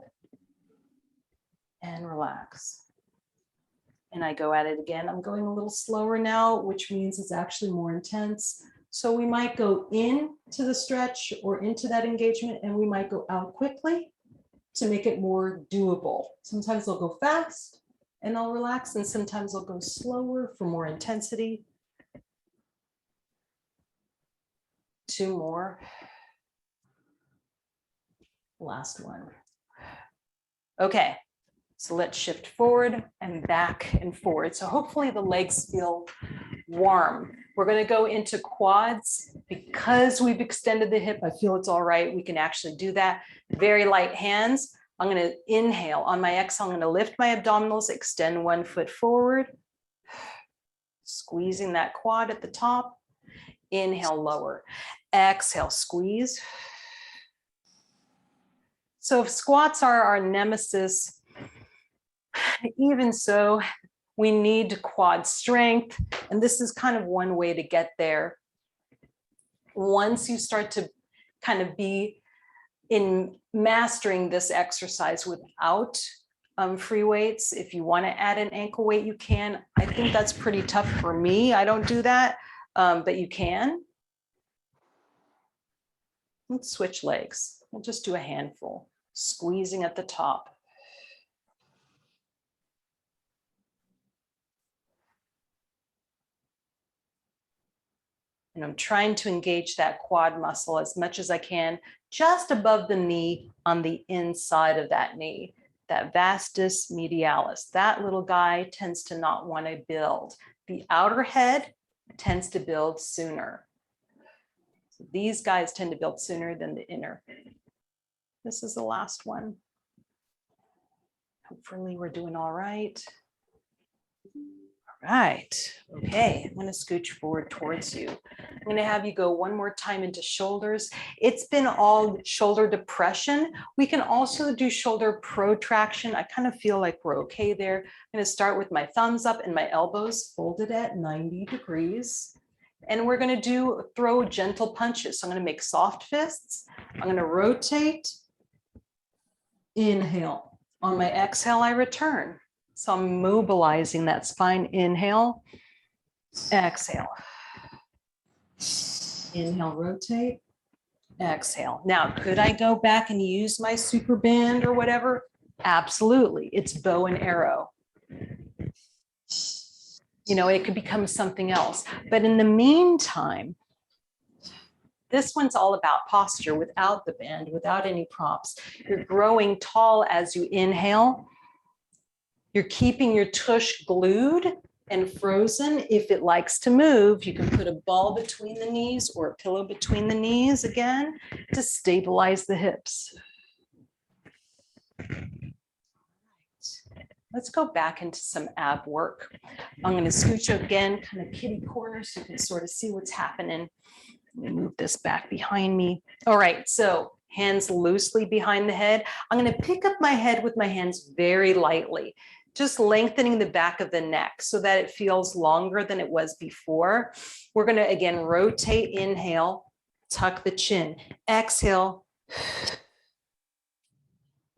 and relax. And I go at it again. I'm going a little slower now, which means it's actually more intense. So we might go into the stretch or into that engagement, and we might go out quickly to make it more doable. Sometimes I'll go fast and I'll relax, and sometimes I'll go slower for more intensity. 2 more. Last one. Okay, so let's shift forward and back and forward. So hopefully the legs feel warm. We're going to go into quads. Because we've extended the hip, I feel it's all right. We can actually do that. Very light hands. I'm going to inhale. On my exhale, I'm going to lift my abdominals, extend 1 foot forward, squeezing that quad at the top. Inhale, lower. Exhale, squeeze. So if squats are our nemesis, even so, we need quad strength. And this is kind of one way to get there. Once you start to kind of be in mastering this exercise without free weights, if you want to add an ankle weight, you can. I think that's pretty tough for me. I don't do that, but you can. Let's switch legs. We'll just do a handful, squeezing at the top. And I'm trying to engage that quad muscle as much as I can, just above the knee on the inside of that knee, that vastus medialis. That little guy tends to not want to build. The outer head tends to build sooner. So these guys tend to build sooner than the inner. This is the last one. Hopefully we're doing all right. All right, okay, I'm gonna scooch forward towards you. I'm gonna have you go one more time into shoulders. It's been all shoulder depression. We can also do shoulder protraction. I kind of feel like we're okay there. I'm gonna start with my thumbs up and my elbows folded at 90 degrees. And we're gonna throw gentle punches. So I'm gonna make soft fists. I'm gonna rotate, inhale. On my exhale, I return. So I'm mobilizing that spine. Inhale, exhale. Inhale, rotate, exhale. Now, could I go back and use my super band or whatever? Absolutely. It's bow and arrow. You know, it could become something else. But in the meantime, this one's all about posture without the band, without any props. You're growing tall as you inhale. You're keeping your tush glued and frozen. If it likes to move, you can put a ball between the knees or a pillow between the knees again to stabilize the hips. Let's go back into some ab work. I'm going to scooch again, kind of kitty corner, so you can sort of see what's happening. Let me move this back behind me. All right, so hands loosely behind the head. I'm going to pick up my head with my hands very lightly, just lengthening the back of the neck so that it feels longer than it was before. We're going to, again, rotate, inhale, tuck the chin, exhale.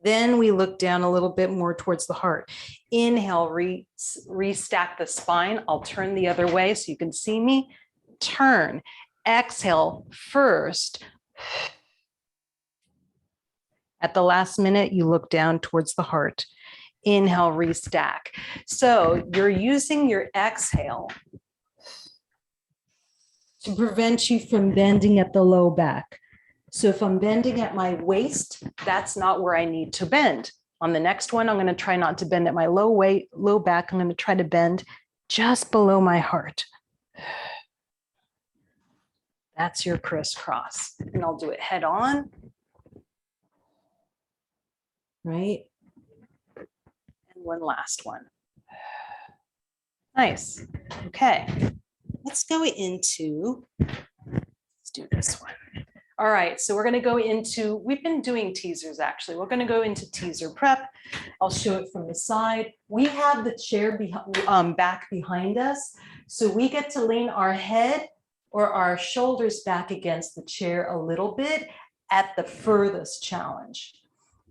Then we look down a little bit more towards the heart. Inhale, restack the spine. I'll turn the other way so you can see me. Turn. Exhale first. At the last minute, you look down towards the heart. Inhale, restack. So you're using your exhale to prevent you from bending at the low back. So if I'm bending at my waist, that's not where I need to bend. On the next one, I'm going to try not to bend at my low back. I'm going to try to bend just below my heart. That's your crisscross. And I'll do it head on. Right? And one last one. Nice. Okay. Let's go into, let's do this one. All right, so we're going to go into, we've been doing teasers actually. We're going to go into teaser prep. I'll show it from the side. We have the chair back behind us, so we get to lean our head or our shoulders back against the chair a little bit at the furthest challenge.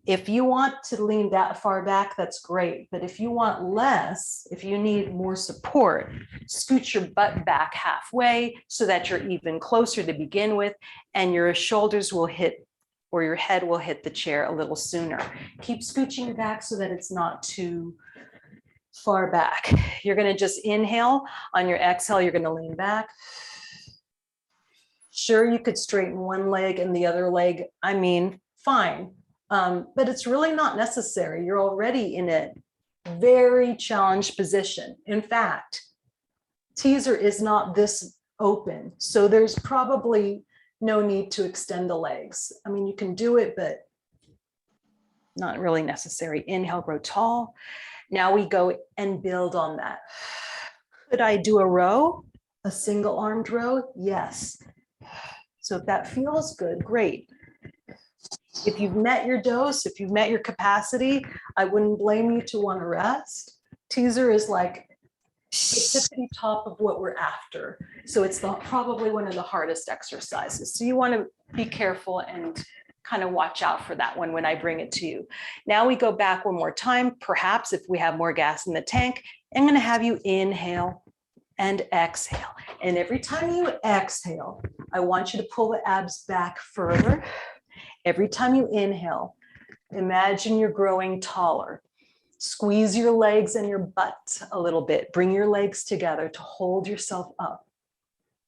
If you want to lean that far back, that's great. But if you want less, if you need more support, scoot your butt back halfway so that you're even closer to begin with, and your shoulders will hit, or your head will hit the chair a little sooner. Keep scooching back so that it's not too far back. You're going to just inhale. On your exhale, you're going to lean back. Sure, you could straighten one leg and the other leg. I mean, fine. But it's really not necessary. You're already in a very challenged position. In fact, teaser is not this open, so there's probably no need to extend the legs. I mean, you can do it, but not really necessary. Inhale, grow tall. Now we go and build on that. Could I do a row, a single armed row? Yes. So if that feels good, great. If you've met your dose, if you've met your capacity, I wouldn't blame you to want to rest. Teaser is like the tippity top of what we're after. So it's probably one of the hardest exercises. So you want to be careful and kind of watch out for that one when I bring it to you. Now we go back one more time. Perhaps if we have more gas in the tank, I'm going to have you inhale and exhale. And every time you exhale, I want you to pull the abs back further. Every time you inhale, imagine you're growing taller. Squeeze your legs and your butt a little bit. Bring your legs together to hold yourself up.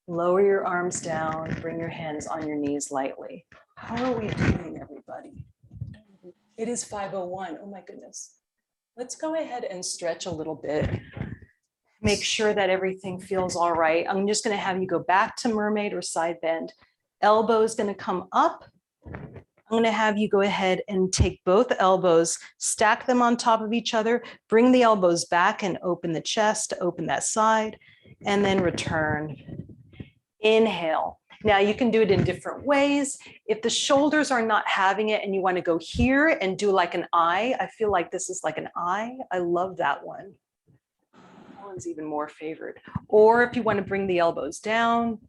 Lower your arms down. Bring your hands on your knees lightly. How are we doing, everybody? It is 5:01. Oh my goodness. Let's go ahead and stretch a little bit. Make sure that everything feels all right. I'm just going to have you go back to mermaid or side bend. Elbow is going to come up. I'm going to have you go ahead and take both elbows, stack them on top of each other, bring the elbows back and open the chest, open that side, and then return. Inhale. Now you can do it in different ways. If the shoulders are not having it and you want to go here and do like an I feel like this is like an I love that one. That one's even more favored. Or if you want to bring the elbows down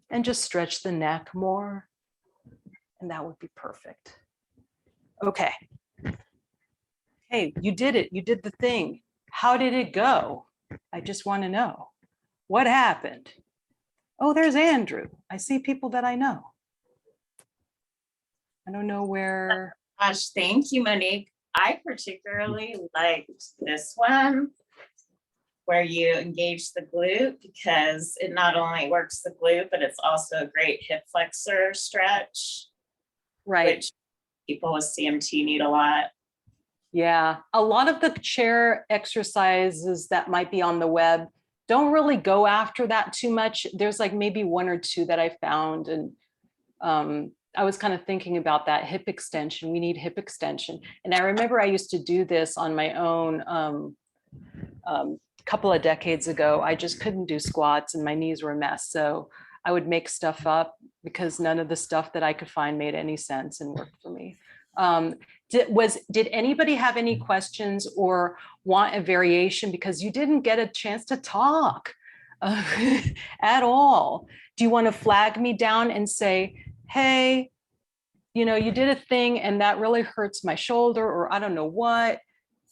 and just stretch the neck more. And that would be perfect. Okay. Hey, you did it. You did the thing. How did it go? I just want to know. What happened? Oh, there's Andrew. I see people that I know. I don't know where. Gosh, thank you, Monique. I particularly liked this one where you engage the glute because it not only works the glute, but it's also a great hip flexor stretch. Right. Which people with CMT need a lot. Yeah. A lot of the chair exercises that might be on the web don't really go after that too much. There's like maybe one or two that I found. And I was kind of thinking about that hip extension. We need hip extension. And I remember I used to do this on my own couple of decades ago. I just couldn't do squats and my knees were a mess. So I would make stuff up because none of the stuff that I could find made any sense and worked for me. Did anybody have any questions or want a variation? Because you didn't get a chance to talk at all. Do you want to flag me down and say, hey, you know, you did a thing and that really hurts my shoulder, or I don't know what.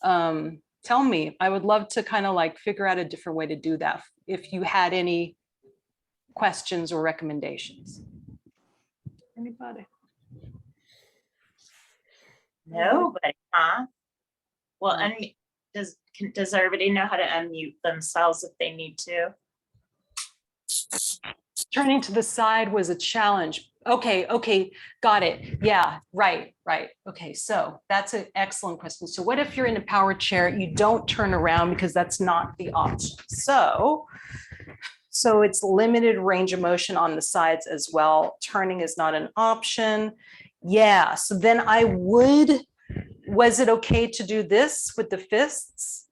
Tell me. I would love to kind of like figure out a different way to do that if you had any questions or recommendations. Anybody? Nobody, huh? Well, does everybody know how to unmute themselves if they need to? Turning to the side was a challenge. Okay, got it. Yeah, right. Okay, so that's an excellent question. So what if you're in a power chair, you don't turn around because that's not the option. So So it's limited range of motion on the sides as well. Turning is not an option. Yeah, so then was it okay to do this with the fists?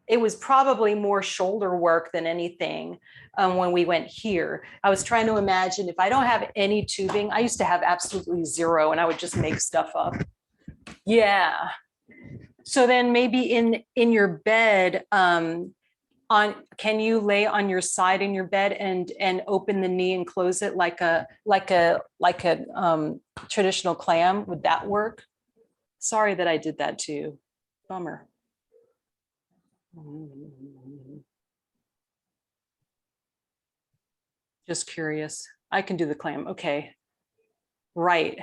It was probably more shoulder work than anything when we went here. I was trying to imagine if I don't have any tubing, I used to have absolutely zero and I would just make stuff up. Yeah. So then maybe in your bed, can you lay on your side in your bed and open the knee and close it like a traditional clam? Would that work? Sorry that I did that to you. Bummer. Just curious. I can do the clam. Okay. Right.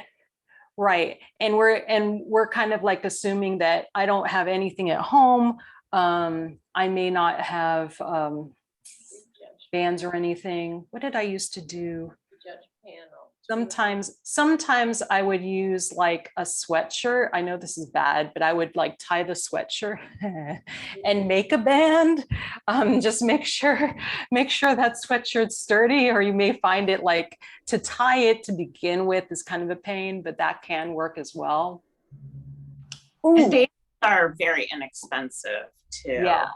Right. And we're kind of like assuming that I don't have anything at home. I may not have bands or anything. What did I used to do? Sometimes I would use like a sweatshirt. I know this is bad, but I would like tie the sweatshirt and make a band. Just make sure that sweatshirt's sturdy, or you may find it like to tie it to begin with is kind of a pain, but that can work as well. And bands are very inexpensive too. Yeah.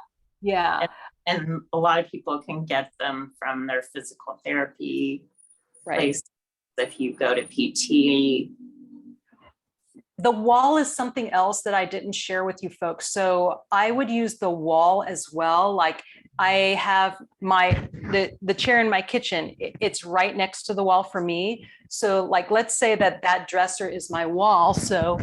Yeah. And a lot of people can get them from their physical therapy place. If you go to PT. The wall is something else that I didn't share with you folks. So I would use the wall as well. Like I have the chair in my kitchen. It's right next to the wall for me. So like, let's say that dresser is my wall. So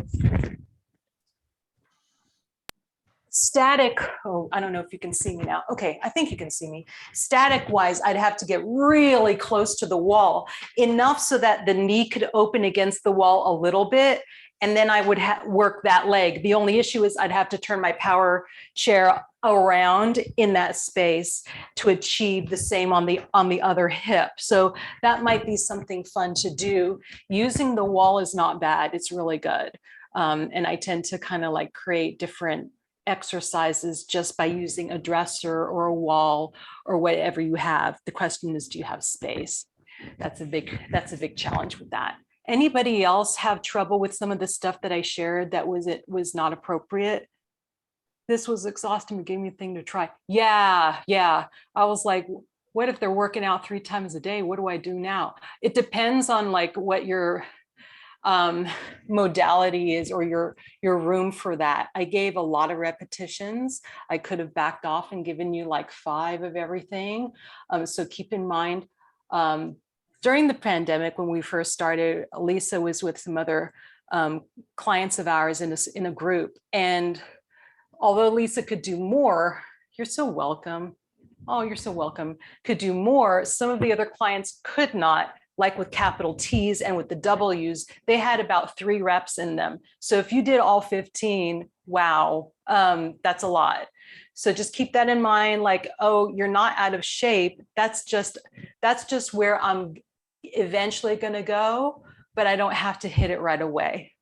static, oh, I don't know if you can see me now. Okay, I think you can see me. Static wise, I'd have to get really close to the wall, enough so that the knee could open against the wall a little bit. And then I would work that leg. The only issue is I'd have to turn my power chair around in that space to achieve the same on the other hip. So that might be something fun to do. Using the wall is not bad. It's really good. And I tend to kind of like create different exercises just by using a dresser or a wall or whatever you have. The question is, do you have space? That's a big challenge with that. Anybody else have trouble with some of the stuff that I shared that was not appropriate? This was exhausting. It gave me a thing to try. Yeah. I was like, what if they're working out 3 times a day? What do I do now? It depends on like what your modality is or your room for that. I gave a lot of repetitions. I could have backed off and given you like 5 of everything. So keep in mind, during the pandemic, when we first started, Lisa was with some other clients of ours in a group. And although Lisa could do more, you're so welcome. Oh, you're so welcome. Could do more. Some of the other clients could not. Like with capital T's and with the W's, they had about 3 reps in them. So if you did all 15, wow, that's a lot. So just keep that in mind. Like, oh, you're not out of shape. That's just where I'm eventually going to go, but I don't have to hit it right away.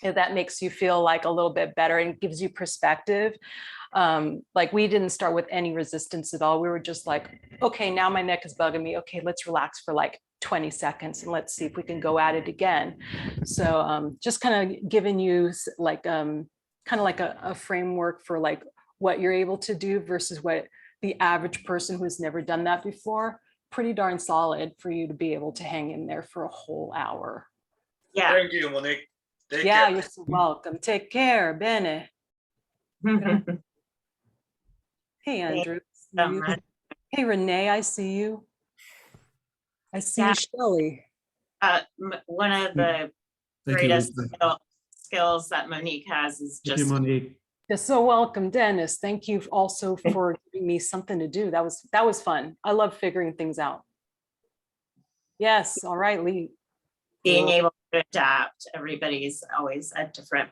If that makes you feel like a little bit better and gives you perspective. Like we didn't start with any resistance at all. We were just like, okay, now my neck is bugging me. Okay, let's relax for like 20 seconds and let's see if we can go at it again. So just kind of giving you like kind of like a framework for like what you're able to do versus what the average person who's never done that before. Pretty darn solid for you to be able to hang in there for a whole hour. Yeah. Thank you, Monique. Take Yeah, care. you're so welcome. Take care, Bene. Hey, Andrew. so much. Hey, Renee, I see you. I see you, Shelley. One of the Thank you, greatest Lisa. skills that Monique has is Thank you, just Monique. You're so welcome, Dennis. Thank you also for giving me something to do. That was fun. I love figuring things out. Yes, all right, Lee. being able to adapt. Everybody's always at different,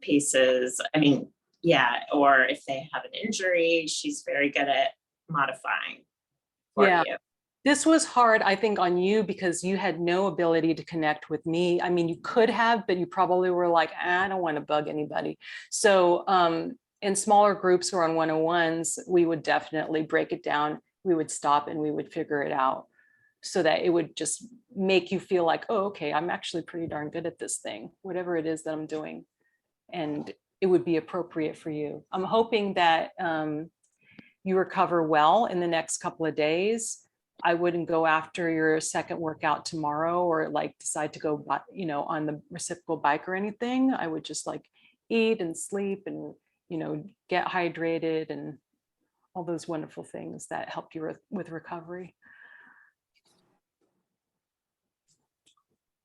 paces. I mean, yeah, or if they have an injury, she's very good at modifying for you. This was hard, I think, on you because you had no ability to connect with me. I mean, you could have, but you probably were like, I don't want to bug anybody. So, in smaller groups or on 101s, we would definitely break it down. We would stop and we would figure it out so that it would just make you feel like, oh, okay, I'm actually pretty darn good at this thing, whatever it is that I'm doing. And it would be appropriate for you. I'm hoping that you recover well in the next couple of days. I wouldn't go after your second workout tomorrow or like decide to go, you know, on the reciprocal bike or anything. I would just like eat and sleep and, you know, get hydrated and all those wonderful things that help you with recovery.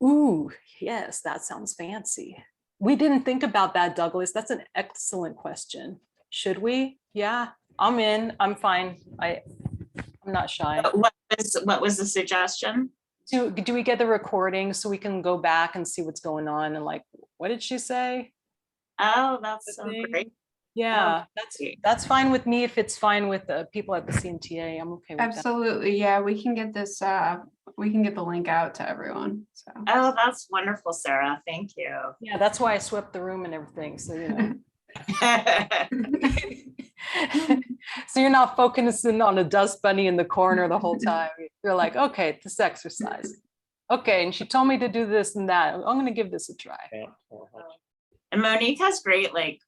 Ooh, yes, that sounds fancy. We didn't think about that, Douglas. That's an excellent question. Should we? Yeah, I'm in. I'm fine. I'm not shy. What was the suggestion? Do we get the recording so we can go back and see what's going on and like, what did she say? Oh, that's so great. Yeah, that's fine with me if it's fine with the people at the CMTA. I'm okay with that. Absolutely, yeah, we can get this, we can get the link out to everyone, so. Oh, that's wonderful, Sarah. Thank you. Yeah, that's why I swept the room and everything. So, you know. So you're not focusing on a dust bunny in the corner the whole time. You're like, okay, this exercise. Okay, and she told me to do this and that. I'm going to give this a try. And Monique has great like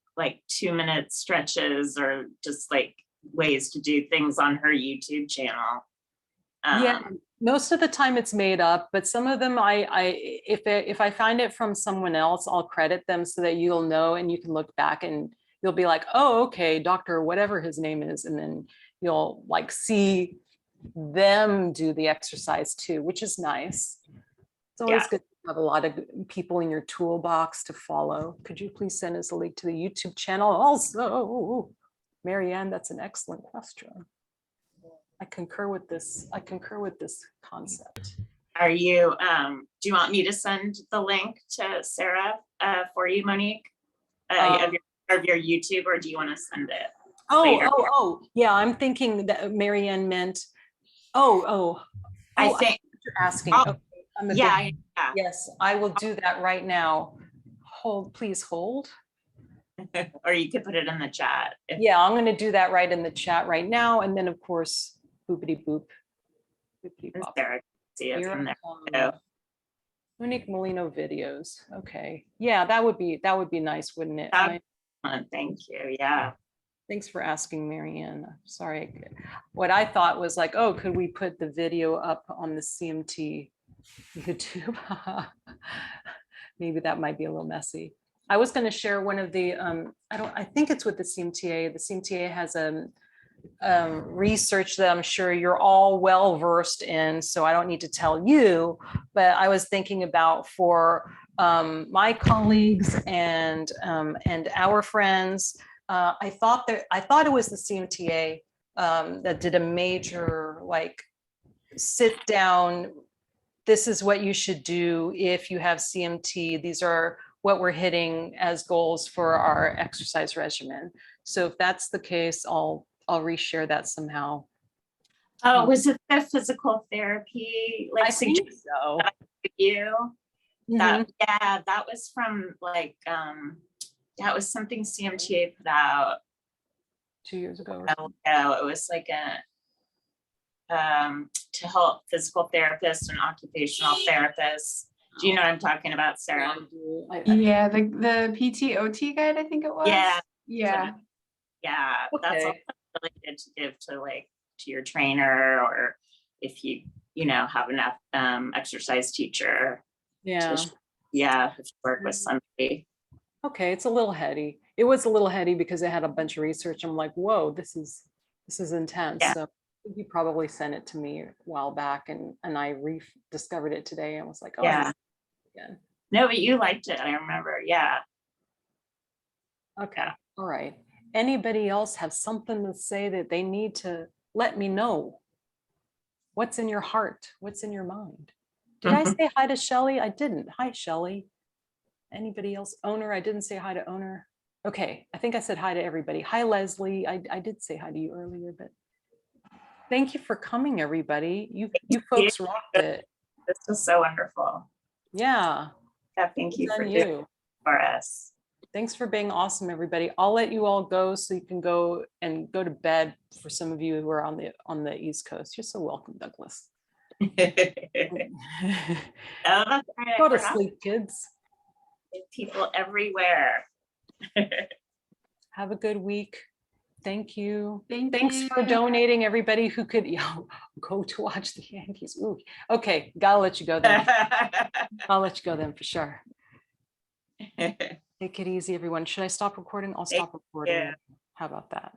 2-minute stretches or just like ways to do things on her YouTube channel. Yeah, most of the time it's made up, but some of them if I find it from someone else, I'll credit them so that you'll know and you can look back and you'll be like, oh, okay, Dr. whatever his name is, and then you'll like see them do the exercise too, which is nice. It's always good to have a lot of people in your toolbox to follow. Could you please send us a link to the YouTube channel also? Marianne, that's an excellent question. I concur with this. I concur with this concept. Are you, do you want me to send the link to Sarah for you, Monique, of your YouTube, or do you want to send it? Oh, yeah, I'm thinking that Marianne meant, I think you're asking. Oh, Okay, yeah. Yes, I will do that right now. Please hold. Or you could put it in the chat. Yeah, I'm going to do that right in the chat right now. And then of course, boopity boop. Boopity bop. Sarah can see it Here from it there. comes. Monique Molino videos. Okay. Yeah, that would be nice, wouldn't it? Thank you. Yeah. Thanks for asking, Marianne. Sorry. What I thought was like, oh, could we put the video up on the CMT YouTube? Maybe that might be a little messy. I was going to share one of the, I think it's with the CMTA. The CMTA has research that I'm sure you're all well versed in, so I don't need to tell you, but I was thinking about for my colleagues and our friends. I thought it was the CMTA that did a major like sit down. This is what you should do if you have CMT. These are what we're hitting as goals for our exercise regimen. So if that's the case, I'll reshare that somehow. Oh, was it the physical therapy? Like I think so. You? Mhm. That was from like that was something CMTA put out 2 years ago. No, it was like to help physical therapists and occupational therapists. Do you know what I'm talking about, Sarah? Yeah, the PT/OT guide, I think it was. Yeah. Yeah. Yeah, that's also really good to give to your trainer, or if you have enough exercise teacher. Yeah. To work with somebody. Okay, it's a little heady. It was a little heady because it had a bunch of research. I'm like, whoa, this is intense. Yeah. So you probably sent it to me a while back, and I rediscovered it today and was like, oh, Yeah. again. No, but you liked it. I remember. Yeah. Okay. All right. Anybody else have something to say that they need to let me know? What's in your heart? What's in your mind? Did I say hi to Shelly? I didn't. Hi, Shelly. Anybody else? Owner? I didn't say hi to Owner. Okay. I think I said hi to everybody. Hi, Leslie. I did say hi to you earlier, but thank you for coming, everybody. You folks rocked it. This was so wonderful. Yeah. Yeah, thank you for doing you it for us. Thanks for being awesome, everybody. I'll let you all go so you can go to bed for some of you who are on the East Coast. You're so welcome, Douglas. Oh, that's right. Go to sleep, kids. People everywhere. Have a good week. Thank you. Thanks For donating, everybody who could go to watch the Yankees. Ooh, okay, gotta let you go then. I'll let you go then for sure. Take it easy, everyone. Should I stop recording? I'll stop recording. care. How about that?